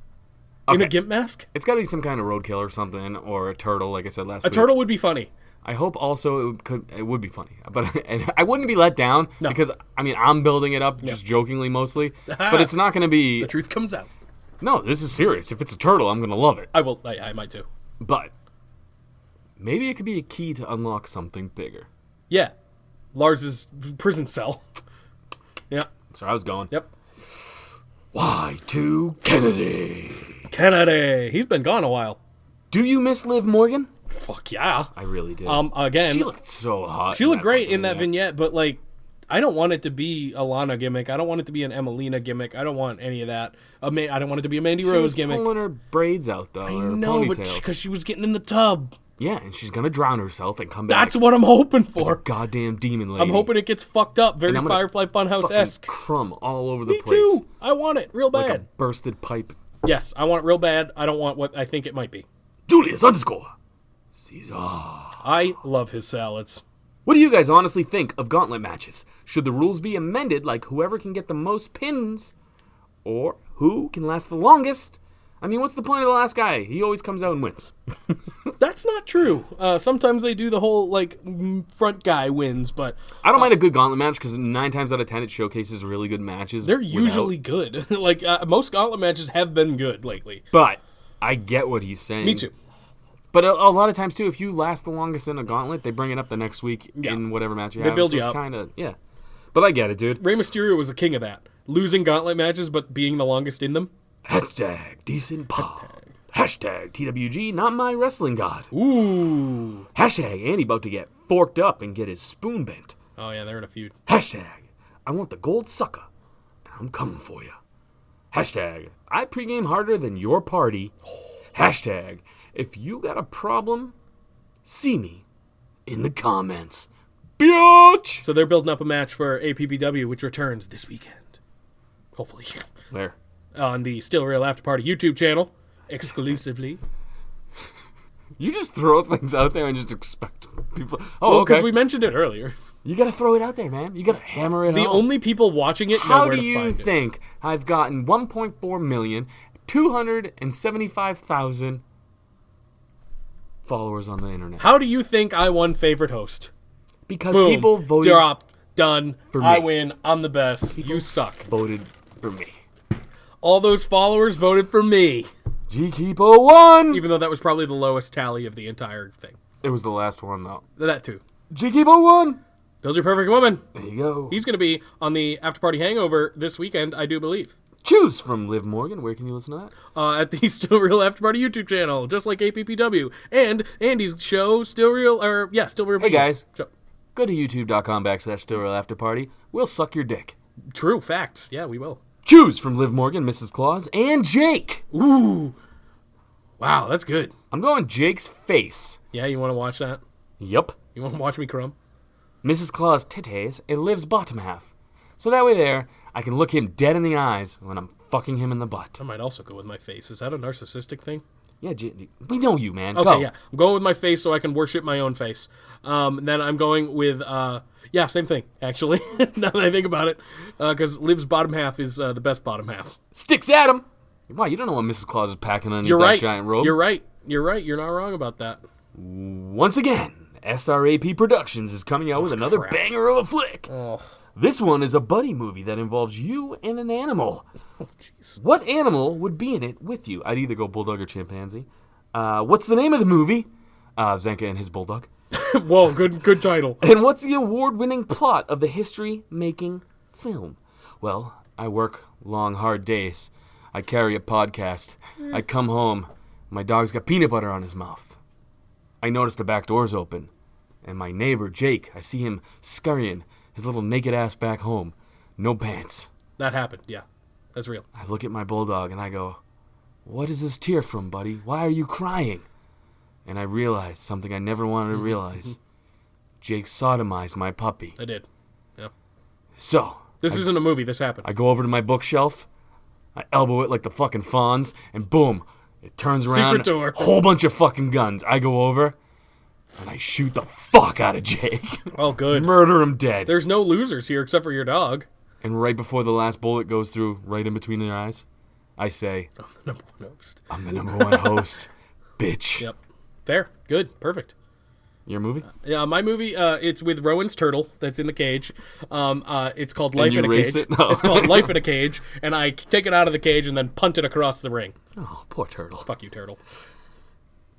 In a Okay. gimp mask? It's got to be some kind of roadkill or something, or a turtle, like I said last A week. turtle would be funny. I hope also it would be funny, but and I wouldn't be let down No. because I mean I'm building it up just jokingly mostly, but it's not going to be. The truth comes out. No, this is serious. If it's a turtle, I'm going to love it. I will. I might too. But maybe it could be a key to unlock something bigger. Yeah. Lars's prison cell. Yeah. That's where I was going. Yep. Y2 Kennedy. Kennedy. He's been gone a while. Do you miss Liv Morgan? Fuck yeah. I really did. Again, she looked so hot. she looked great in that fucking vignette, but like, I don't want it to be a Lana gimmick. I don't want it to be an Emelina gimmick. I don't want any of that. I don't want it to be a Mandy She Rose was gimmick. pulling her braids out though. I or know, but ponytails. because she was getting in the tub. Yeah, and she's gonna drown herself and come back. That's what I'm hoping as a for. goddamn demon lady. I'm hoping it gets fucked up, very And I'm gonna Firefly Funhouse-esque. fucking crumb all over the Me place. too. I want it real Like a bad. bursted pipe. Yes, I want it real bad. I don't want what I think it might be. Julius underscore Caesar. I love his salads. What do you guys honestly think of gauntlet matches? Should the rules be amended like whoever can get the most pins? Or who can last the longest? I mean, what's the point of the last guy? He always comes out and wins. That's not true. Sometimes they do the whole, like, front guy wins, but I don't mind a good gauntlet match because 9 times out of 10 it showcases really good matches. they're without- usually good. Like, most gauntlet matches have been good lately. But I get what he's saying. Me too. But a lot of times, too, if you last the longest in a gauntlet, they bring it up the next week Yeah. in whatever match you They have. build so you it's up. kind of, yeah. But I get it, dude. Rey Mysterio was the king of that. Losing gauntlet matches, but being the longest in them. Hashtag decent pod. Hashtag TWG, not my wrestling god. Ooh. Hashtag Andy about to get forked up and get his spoon bent. Oh, yeah, they're in a feud. Hashtag I want the gold sucker, and I'm coming for you. Hashtag I pregame harder than your party. Hashtag if you got a problem, see me in the comments. Bitch! So they're building up a match for APPW, which returns this weekend. Hopefully. Where? On the Still Real After Party YouTube channel, exclusively. You just throw things out there and just expect people. Oh, Well, okay. because we mentioned it earlier. You gotta throw it out there, man. You gotta hammer it The home. only people watching it know How where do to you find it. think I've gotten 1.4 million, 275,000 followers on the internet? How do you think I won favorite host? Because Boom. people voted Drop. Done. for I me. win. I'm the best. You suck. voted for me. All those followers voted for me. G-Keepo won! Even though that was probably the lowest tally of the entire thing. It was the last one, though. That too. G-Keepo won! Build Your Perfect Woman. There you go. He's going to be on the After Party Hangover this weekend, I do believe. Choose from Liv Morgan. Where can you listen to that? At the Still Real After Party YouTube channel, just like APPW. And Andy's show, Still Real. Hey, guys. So, Go to youtube.com/StillRealAfterParty. We'll suck your dick. true facts. Yeah, we will. Choose from Liv Morgan, Mrs. Claus, and Jake. Ooh. Wow, that's good. I'm going Jake's face. Yeah, you want to watch that? Yup. You want to watch me crumb? Mrs. Claus titties and Liv's bottom half. So that way there, I can look him dead in the eyes when I'm fucking him in the butt. I might also go with my face. Is that a narcissistic thing? Yeah, we know you, man. Okay, Go. yeah. I'm going with my face so I can worship my own face. Then I'm going with, same thing, actually, now that I think about it. Because Liv's bottom half is the best bottom half. Sticks at him. Wow, you don't know what Mrs. Claus is packing underneath You're that right. giant robe. You're right. You're right. You're not wrong about that. Once again, SRAP Productions is coming out with another crap. banger of a flick. Oh, This one is a buddy movie that involves you and an animal. jeez. What animal would be in it with you? I'd either go bulldog or chimpanzee. What's the name of the movie? Zanca and his bulldog. Whoa, good title. And what's the award-winning plot of the history-making film? Well, I work long, hard days. I carry a podcast. I come home. My dog's got peanut butter on his mouth. I notice the back door's open. And my neighbor, Jake, I see him scurrying his little naked ass back home. No pants. That happened, yeah. That's real. I look at my bulldog and I go, "What is this tear from, buddy? Why are you crying?" And I realize something I never wanted to realize. Jake sodomized my puppy. I did. Yeah. So, This isn't a movie. This happened. I go over to my bookshelf, I elbow it like the fucking Fonz, and boom, it turns around. Secret door. Whole bunch of fucking guns. I go over, and I shoot the fuck out of Jake. Oh, good. Murder him dead. There's no losers here except for your dog. And right before the last bullet goes through, right in between their eyes, I say, I'm the number one host. "I'm the number one host, bitch." Yep. Fair. Good. Perfect. Your movie? Yeah, my movie, it's with Rowan's turtle that's in the cage. It's called Life you in a race Cage. it? No. It's called Life in a Cage, and I take it out of the cage and then punt it across the ring. Oh, poor turtle. Fuck you, turtle.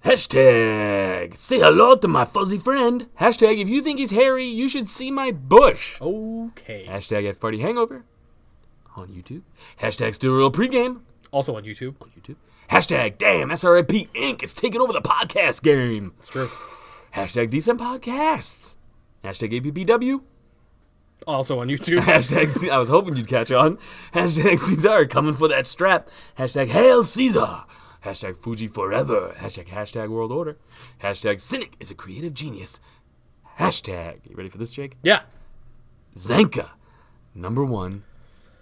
Hashtag, say hello to my fuzzy friend. Hashtag, if you think he's hairy, you should see my bush. Okay. Hashtag After Party Hangover on YouTube. Hashtag Still Real Pregame Also on YouTube. on YouTube. Hashtag Damn SRAP Inc. is taking over the podcast game. It's true. Hashtag Decent Podcasts. Hashtag APPW. Also on YouTube. Hashtag, I was hoping you'd catch on. Hashtag Caesar coming for that strap. Hashtag Hail Caesar. Hashtag Fuji Forever. Hashtag World Order. Hashtag Cynic is a creative genius. Hashtag, you ready for this, Jake? Yeah. Zanca, number one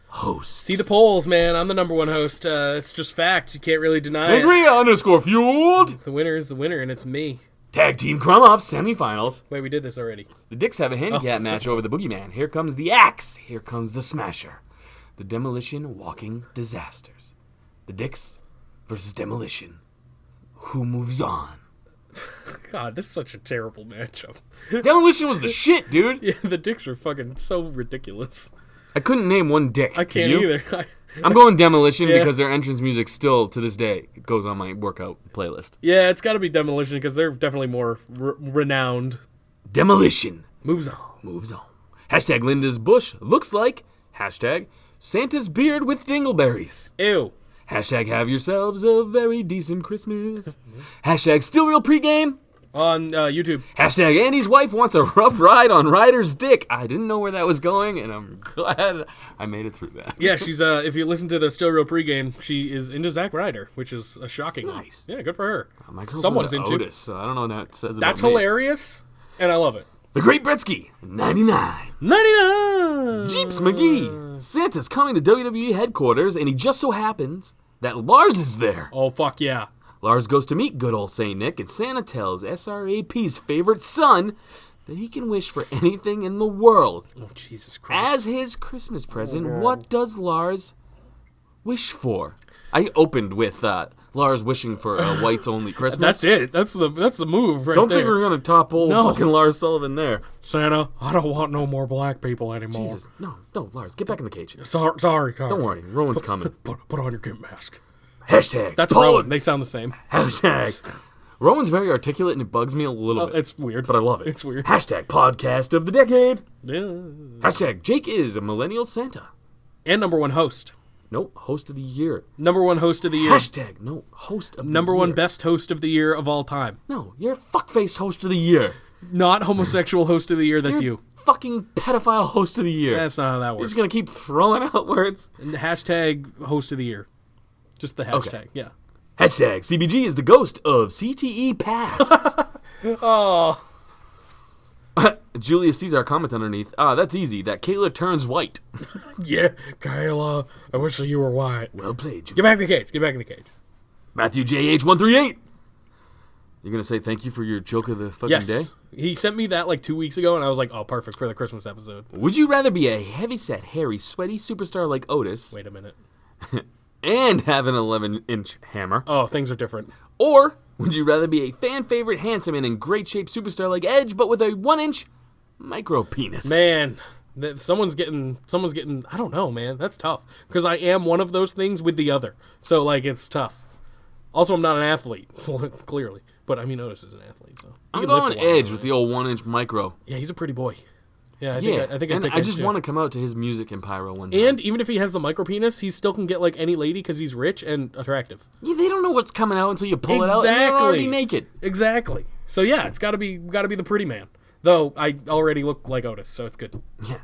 host. See the polls, man. I'm the number one host. It's just facts. You can't really deny it. Mangria _fueled. The winner is the winner, and it's me. Tag Team Crumb-Off semifinals. Wait, we did this already. The Dicks have a handicap match over the Boogeyman. Here comes the Axe. Here comes the Smasher. The Demolition Walking Disasters. The Dicks versus Demolition. Who moves on? God, this is such a terrible matchup. Demolition was the shit, dude. Yeah, the dicks are fucking so ridiculous. I couldn't name one dick. I Could can't you? either. I'm going Demolition Yeah. because their entrance music still, to this day, goes on my workout playlist. Yeah, it's got to be Demolition because they're definitely more renowned. Demolition Moves on. moves on. Hashtag Linda's bush looks like hashtag Santa's beard with dingleberries. Ew. Hashtag have yourselves a very decent Christmas. Hashtag still real pregame. On YouTube. Hashtag Andy's wife wants a rough ride on Ryder's dick. I didn't know where that was going, and I'm glad I made it through that. Yeah, she's if you listen to the Still Real pregame, she is into Zack Ryder, which is a shocking one. Nice. Yeah, good for her. My girl's Someone's into into Otis, so I don't know what that says about That's me. hilarious, and I love it. The Great Bretsky, 99. 99! Jeeps McGee. Santa's coming to WWE headquarters, and he just so happens that Lars is there. Oh, fuck yeah. Lars goes to meet good old St. Nick, and Santa tells SRAP's favorite son that he can wish for anything in the world. Oh, Jesus Christ. As his Christmas present, what does Lars wish for? I opened with Lars wishing for a whites-only Christmas. That's it. That's the move right Don't there. think we're going to topple No. fucking Lars Sullivan there. Santa, I don't want no more black people anymore. Jesus. No, Lars, get back in the cage. Sorry, Carl. Don't worry, Rowan's coming. Put on your gimp mask. Hashtag. That's Paul- Rowan. They sound the same. Hashtag. Rowan's very articulate and it bugs me a little bit. It's weird. But I love it. It's weird. Hashtag podcast of the decade. Yeah. Hashtag Jake is a millennial Santa. And number one host. No, host of the year. Number one host of the year. Hashtag no, host of the Number year. one best host of the year of all time. No, you're fuckface host of the year. Not homosexual host of the year, that's You're you. fucking pedophile host of the year. That's not how that You're works. just going to keep throwing out words. And hashtag host of the year. Just the hashtag, Okay. yeah. Hashtag CBG is the ghost of CTE past. Oh. Julius Caesar comment underneath. That's easy. That Kayla turns white. Yeah, Kayla, I wish that you were white. Well played, Julius. Get back in the cage. Get back in the cage. Matthew JH138. You're going to say thank you for your joke of the fucking Yes. day? He sent me that like 2 weeks ago, and I was like, oh, perfect for the Christmas episode. Would you rather be a heavyset, hairy, sweaty superstar like Otis Wait a minute. and have an 11-inch hammer? Oh, things are different. Or would you rather be a fan favorite, handsome, and in great shape superstar like Edge, but with a 1-inch micro penis? Man, someone's getting, I don't know, man. That's tough. Because I am one of those things with the other. So, like, it's tough. Also, I'm not an athlete, clearly. But, I mean, Otis is an athlete, so. I'm He can lift going a lot, Edge right? with the old 1-inch micro. Yeah, he's a pretty boy. Yeah, I think and pick I Edge, just too. want to come out to his music in Pyro one time. And even if he has the micro penis, he still can get like any lady because he's rich and attractive. Yeah, they don't know what's coming out until you pull it out and they're already naked. Exactly. So yeah, it's gotta be the pretty man. Though I already look like Otis, so it's good. Yeah.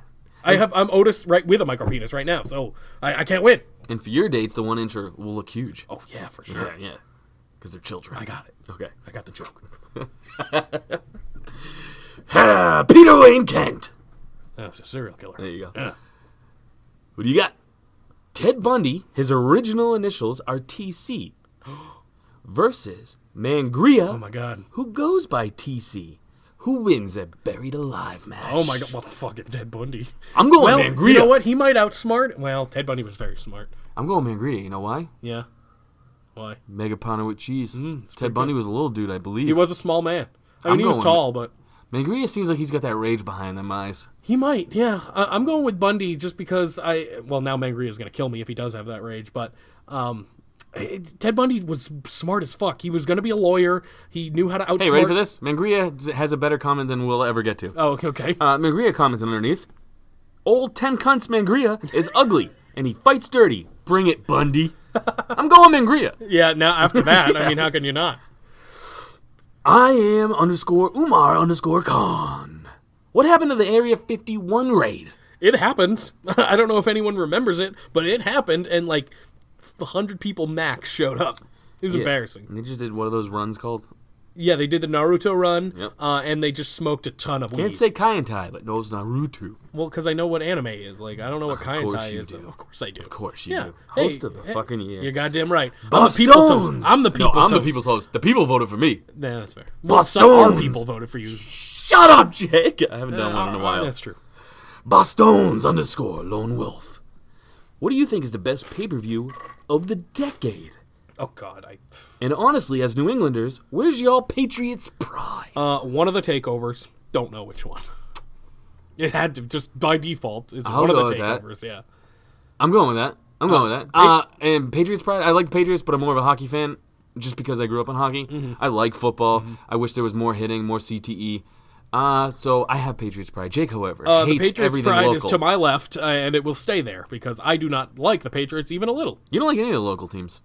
I'm Otis right with a micro penis right now, so I can't win. And for your dates, the 1-incher will look huge. Oh yeah, for sure. Yeah. Because they're children. I got it. Okay. I got the joke. Peter Wayne Kent. That's a serial killer. There you go. Yeah. Who do you got? Ted Bundy, his original initials are TC, versus Mangria, Oh my god. who goes by TC, who wins a buried alive match. Oh my god. Well, fucking Ted Bundy. I'm going Well, Mangria. you know what? He might outsmart. Well, Ted Bundy was very smart. I'm going Mangria. You know why? Yeah. Why? Mega pounder with cheese. it's Ted pretty Bundy was a little dude, I believe. He was a small man. I I'm mean, he was going- tall, but. Mangria seems like he's got that rage behind them eyes. He might, yeah. I'm going with Bundy just because well, now Mangria is going to kill me if he does have that rage, but Ted Bundy was smart as fuck. He was going to be a lawyer. He knew how to outsmart. Hey, ready for this? Mangria has a better comment than we'll ever get to. Oh, okay. Mangria commented underneath. Old 10 cunts Mangria is ugly, and he fights dirty. Bring it, Bundy. I'm going Mangria. Yeah, now after that, I mean, how can you not? I am _Umar _Khan. What happened to the Area 51 raid? It happened. I don't know if anyone remembers it, but it happened, and like 100 people max showed up. It was embarrassing. And they just did one of those runs called... Yeah, they did the Naruto run, Yep. and they just smoked a ton of weed. Can't say Kaientai, but knows Naruto. Well, because I know what anime is. Like, I don't know what course Kaientai you is. do. Though. Of course I do. Of course you Yeah. do. Hey, Host of the hey, fucking year. You're goddamn right. I'm the Boss people's Stones. host. I'm the people's host. I'm the people's host. The people voted for me. Nah, that's fair. Well, Boss some our Stones. people voted for you. Shut up, Jake. I haven't done one in a while. That's true. Bostones _ Lone Wolf. What do you think is the best pay-per-view of the decade? Oh, God. And honestly, as New Englanders, where's y'all Patriots' pride? One of the takeovers. Don't know which one. It had to, just by default. It's I'll one of go the with that. takeovers, yeah. I'm going with that. And Patriots pride, I like the Patriots, but I'm more of a hockey fan just because I grew up on hockey. I like football. I wish there was more hitting, more CTE. So I have Patriots pride. Jake, however, The hates Patriots everything pride local. is to my left, and it will stay there because I do not like the Patriots even a little. You don't like any of the local teams.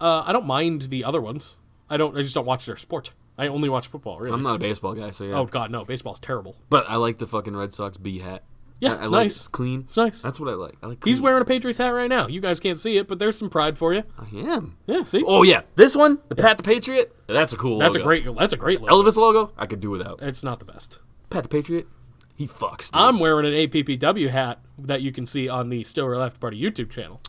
I don't mind the other ones. I just don't watch their sport. I only watch football, really. I'm not a baseball guy, so yeah. Oh, God, no. Baseball's terrible. But I like the fucking Red Sox B hat. Yeah, I it's like nice. It's clean. It's nice. That's what I like. I like clean. He's wearing a Patriots hat right now. You guys can't see it, but there's some pride for you. I am. Yeah, see? Oh, yeah. This one, the Pat the Patriot, that's a cool That's logo. a great logo. Elvis logo, I could do without. It's not the best. Pat the Patriot, he fucks, dude. I'm wearing an APPW hat that you can see on the Still After Party YouTube channel.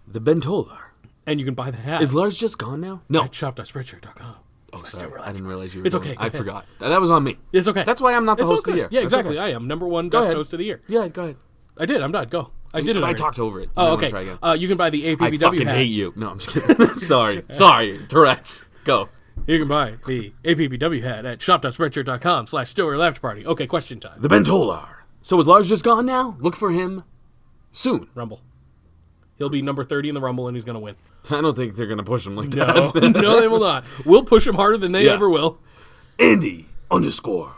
The Bentolar. And you can buy the hat Is Lars just gone now? No. at shop.spreadshirt.com. Oh, sorry. I didn't realize you were It's going. okay, go I ahead. forgot. That was on me. It's okay. That's why I'm not the It's host of okay. the year. Yeah, That's exactly. okay. I am number one Go best ahead. host of the year. Yeah, go ahead. I did. I'm done. Go. I did it I already. talked over it. Oh, You okay. wanna try again? You can buy the I APPW fucking hat. hate you. No, I'm just kidding. Sorry. Tourette's. Go. You can buy the APPW hat at shop.spreadshirt.com/StillRealAfterParty. Okay, question time. The Bentolar. So is Lars just gone now? Look for him soon. Rumble. He'll be number 30 in the Rumble, and he's going to win. I don't think they're going to push him like No, that. no, they will not. We'll push him harder than they Yeah. ever will. Andy_with_N___.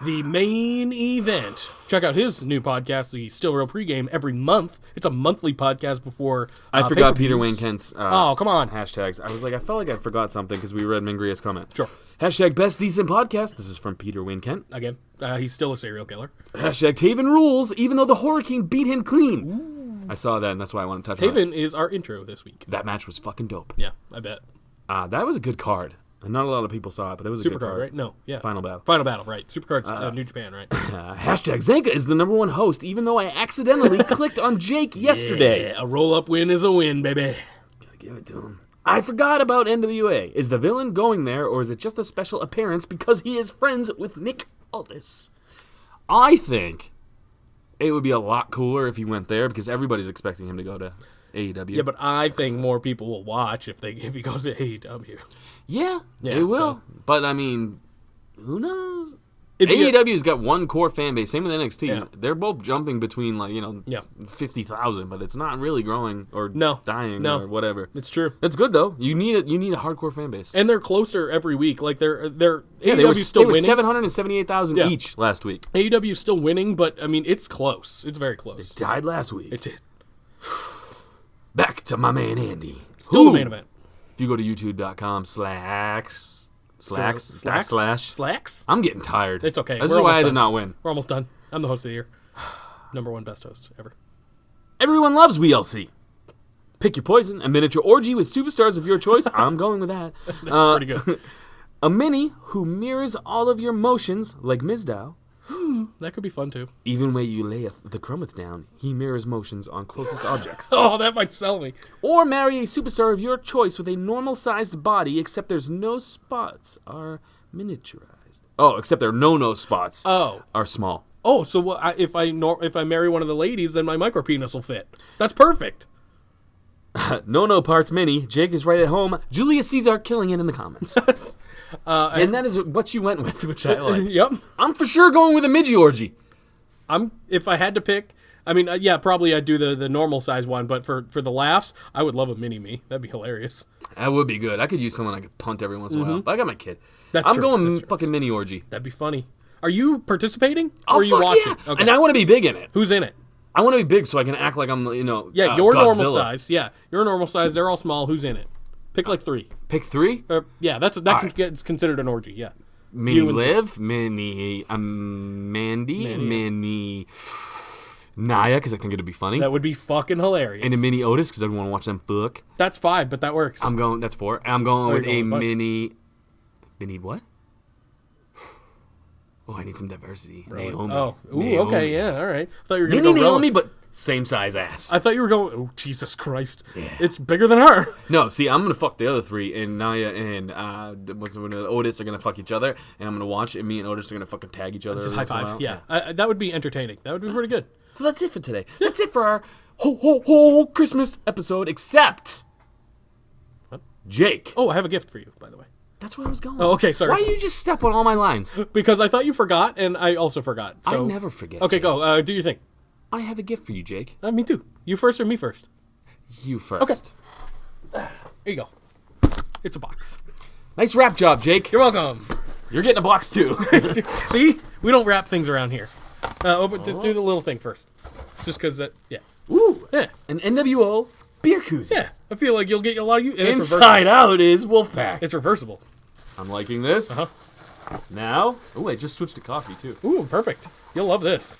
The main event. Check out his new podcast, the Still Real Pregame, every month. It's a monthly podcast before. I forgot pay-per-views. Peter Wayne Kent's Oh, come on. hashtags. I was like, I felt like I forgot something because we read Mangria's comment. Sure. Hashtag best decent podcast. This is from Peter Wayne Kent. Again, he's still a serial killer. Hashtag Taven rules, even though the Hurricane beat him clean. Ooh. I saw that, and that's why I want to touch on it. Taven is our intro this week. That match was fucking dope. Yeah, I bet. That was a good card. And not a lot of people saw it, but it was a good Supercard, card. right? No, yeah. Final battle. Final battle, right. Supercard's New Japan, right? Hashtag Zanca is the #1 host, even though I accidentally clicked on Jake yesterday. Yeah, a roll-up win is a win, baby. Gotta give it to him. I forgot about NWA. Is the villain going there, or is it just a special appearance because he is friends with Nick Aldis? I think it would be a lot cooler if he went there because everybody's expecting him to go to AEW. Yeah, but I think more people will watch if he goes to AEW. Yeah, Yeah, it will. so- But, I mean, who knows? It'd be a- AEW's got one core fan base. Same with NXT. Yeah. They're both jumping between, like, Yeah. 50,000, but it's not really growing or No. dying No. or whatever. It's true. That's good, though. You need a hardcore fan base. And they're closer every week. Like they're Yeah, AEW's still they were winning. 778,000 Yeah. each last week. AEW's still winning, but I mean it's close. It's very close. Died last week. It did. Back to my man Andy. Still the main event. If you go to youtube.com/slacks. Slacks? I'm getting tired. It's okay. This We're is why almost I did done. not win. We're almost done. I'm the host of the year. #1 best host ever. Everyone loves WLC. Pick your poison. A miniature orgy with superstars of your choice. I'm going with that. That's pretty good. A mini who mirrors all of your motions, like Mizdow. That could be fun too. Even when you layeth the crumeth down, he mirrors motions on closest objects. Oh, that might sell me. Or marry a superstar of your choice with a normal-sized body, except there's no spots are miniaturized. Oh, except there are no spots Oh. are small. Oh, so if I marry one of the ladies, then my micro penis will fit. That's perfect. No parts mini. Jake is right at home. Julius Caesar killing it in the comments. And that is what you went with, which I like. Yep. I'm for sure going with a midgie orgy. If I had to pick, I mean, yeah, probably I'd do the normal size one, but for the laughs, I would love a mini me. That'd be hilarious. That would be good. I could use someone I could punt every once in a while. But I got my kid. That's I'm true. going That's true. fucking mini orgy. That'd be funny. Are you participating? Oh, or are you fuck watching? yeah. Okay. And I want to be big in it. Who's in it? I want to be big so I can act like I'm, Yeah, your normal Godzilla. size. Yeah, your normal size. They're all small. Who's in it? Pick like 3. Pick 3? Yeah, that right. gets considered an orgy. Yeah. Mini You and- Liv, Mini Mandy, Mandy, yeah. Mini Naya, because I think it'd be funny. That would be fucking hilarious. And a Mini Otis, because I want to watch them fuck. That's 5, but that works. That's 4. I'm going with you're a going with a bunch. Mini what? Oh, I need some diversity. Rowan. Naomi. Oh, ooh, Naomi. okay, yeah, all right. I thought you were going Mini to go Rowan. Naomi, but same size ass. I thought you were going. Oh, Jesus Christ! It's bigger than her. No, see, I'm gonna fuck the other 3, and Naya and Otis are gonna fuck each other, and I'm gonna watch, and me and Otis are gonna fucking tag each other. Just every high once in a five. while. Yeah, that would be entertaining. That would be pretty good. So that's it for today. That's it for our ho Christmas episode. Except Jake. Oh, I have a gift for you, by the way. That's where I was going. Oh, okay, sorry. Why you just step on all my lines? Because I thought you forgot, and I also forgot. I So. never forget. Okay, Jake. go. Do your thing. I have a gift for you, Jake. Me too. You first or me first? You first. Okay. Here you go. It's a box. Nice wrap job, Jake. You're welcome. You're getting a box too. See? We don't wrap things around here. Do the little thing first. Just because yeah. Ooh. Yeah. An NWO beer koozie. Yeah. I feel like you'll get a lot of use. Inside out is Wolfpack. It's reversible. I'm liking this. Uh-huh. Now, I just switched to coffee too. Ooh, perfect. You'll love this.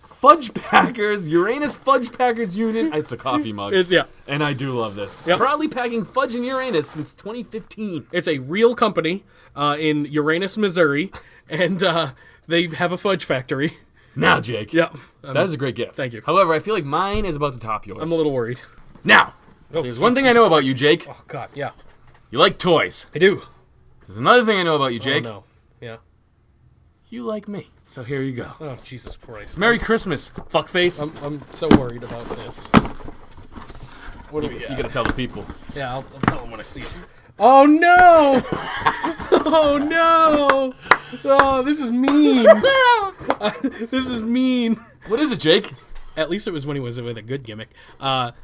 Fudge Packers, Uranus Fudge Packers Unit. It's a coffee mug. Yeah. And I do love this. Yep. Proudly packing fudge and Uranus since 2015. It's a real company in Uranus, Missouri, and they have a fudge factory. Now, Jake. Yeah. That is a great gift. Thank you. However, I feel like mine is about to top yours. I'm a little worried. Now, there's one thing I know about you, Jake. Oh, God, yeah. You like toys. I do. There's another thing I know about you, Jake. Oh, no. Yeah. You like me. So here you go. Oh, Jesus Christ. Merry Christmas, fuckface. I'm so worried about this. What do we get? You gotta tell the people. Yeah, I'll tell them when I see it. Oh, no! Oh, no! Oh, this is mean. This is mean. What is it, Jake? At least it was when he was with a good gimmick.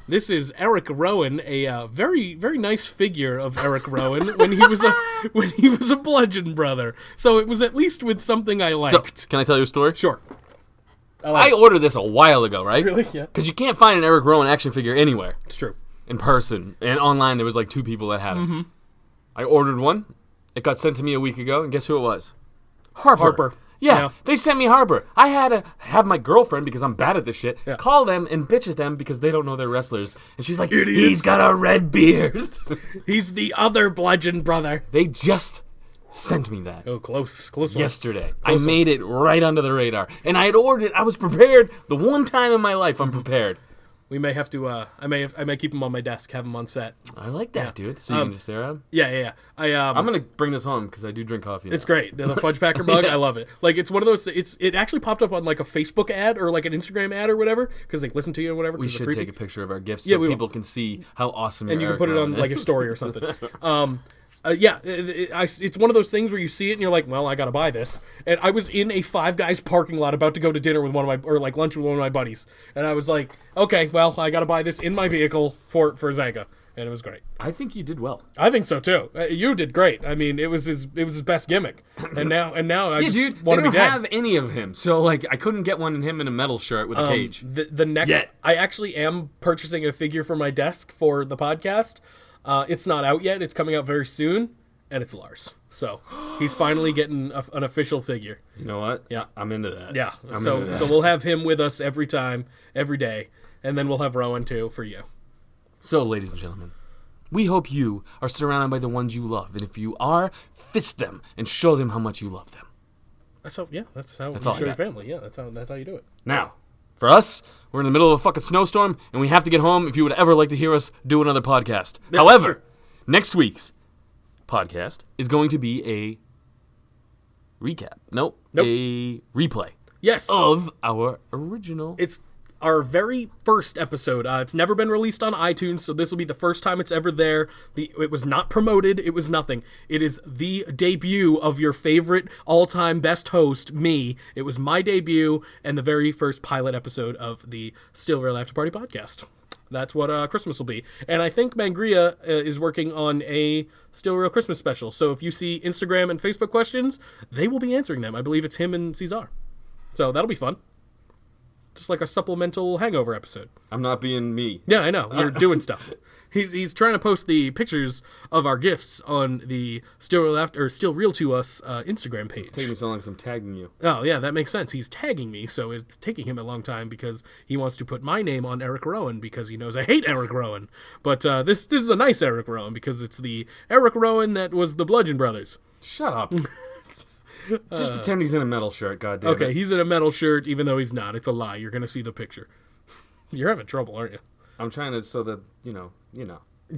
This is Eric Rowan, a very, very nice figure of Eric Rowan when he was a bludgeon brother. So it was at least with something I liked. So, can I tell you a story? Sure. I ordered this a while ago, right? Really? Yeah. Because you can't find an Eric Rowan action figure anywhere. It's true. In person. And online, there was like 2 people that had it. Mm-hmm. I ordered one. It got sent to me a week ago, and guess who it was? Harper. Yeah, they sent me Harper. I had to have my girlfriend, because I'm bad at this shit, call them and bitch at them because they don't know they're wrestlers. And she's like, he's got a red beard. He's the other bludgeon brother. They just sent me that. Oh, close Yesterday. I made it right under the radar. And I had ordered it. I was prepared. The one time in my life I'm prepared. We may have to. I may keep him on my desk, have him on set. I like that, dude. So you can just stare at him. Yeah. I'm gonna bring this home because I do drink coffee. It's great. The Fudge Packer mug, I love it. Like it's one of those. It actually popped up on like a Facebook ad or like an Instagram ad or whatever because they listen to you or whatever. We should take a picture of our gifts so people can see how awesome. And you can put it on like a story or something. It's one of those things where you see it and you're like, well, I gotta buy this. And I was in a Five Guys parking lot about to go to dinner with lunch with one of my buddies, and I was like, okay, well, I gotta buy this in my vehicle for Zanca, and it was great. I think you did well. I think so too. You did great. I mean, it was his best gimmick, and now I just want to be dead. They don't have any of him, so like I couldn't get one in him in a metal shirt with a cage. The next, I actually am purchasing a figure for my desk for the podcast. It's not out yet. It's coming out very soon, and it's Lars. So he's finally getting an official figure. You know what? Yeah, I'm into that. Yeah. So we'll have him with us every time, every day, and then we'll have Rowan too for you. So, ladies and gentlemen, we hope you are surrounded by the ones you love, and if you are, fist them and show them how much you love them. That's how you all show your family. Yeah, that's how you do it. Now, for us, we're in the middle of a fucking snowstorm, and we have to get home if you would ever like to hear us do another podcast. However, next week's podcast is going to be a recap. Nope. A replay. Yes. Of our original. It's our very first episode. It's never been released on iTunes, so this will be the first time it's ever there. It was not promoted. It was nothing. It is the debut of your favorite all-time best host, me. It was my debut and the very first pilot episode of the Still Real After Party podcast. That's what Christmas will be. And I think Mangria is working on a Still Real Christmas special. So if you see Instagram and Facebook questions, they will be answering them. I believe it's him and Cesar. So that'll be fun. Just like a supplemental hangover episode. I'm not being me. Yeah, I know. You're doing stuff. He's trying to post the pictures of our gifts on the Still Real to Us Instagram page. It's taking me so long because I'm tagging you. Oh, yeah, that makes sense. He's tagging me, so it's taking him a long time because he wants to put my name on Eric Rowan because he knows I hate Eric Rowan. But this is a nice Eric Rowan because it's the Eric Rowan that was the Bludgeon Brothers. Shut up. Just pretend he's in a metal shirt, goddamn. Okay, he's in a metal shirt, even though he's not. It's a lie. You're gonna see the picture. You're having trouble, aren't you? I'm trying to so that you know.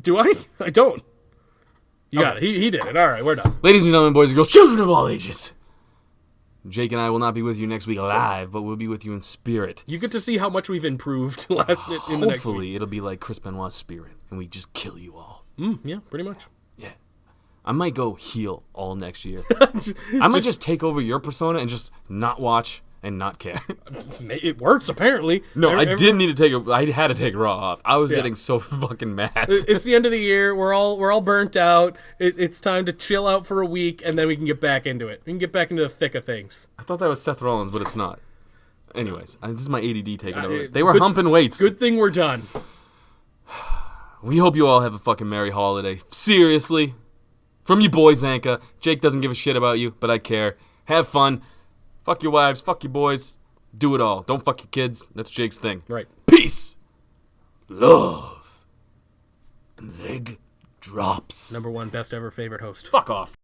Do I? I don't. You got it. He did it. All right, we're done. Ladies and gentlemen, boys and girls, children of all ages. Jake and I will not be with you next week live, but we'll be with you in spirit. You get to see how much we've improved in the next week. Hopefully, it'll be like Chris Benoit's spirit, and we just kill you all. Yeah, pretty much. Yeah. I might go heel all next year. I might just take over your persona and just not watch and not care. It works apparently. No, I Every- did need to take I had to take Raw off. I was Yeah. getting so fucking mad. It's the end of the year. We're all burnt out. It's time to chill out for a week, and then we can get back into it. We can get back into the thick of things. I thought that was Seth Rollins, but it's not. Anyways, this is my ADD taking over. it- They were good- humping weights. Good thing we're done. We hope you all have a fucking merry holiday. Seriously. From you boys, Zanca. Jake doesn't give a shit about you, but I care. Have fun. Fuck your wives. Fuck your boys. Do it all. Don't fuck your kids. That's Jake's thing. Right. Peace. Love. And leg drops. Number one best ever favorite host. Fuck off.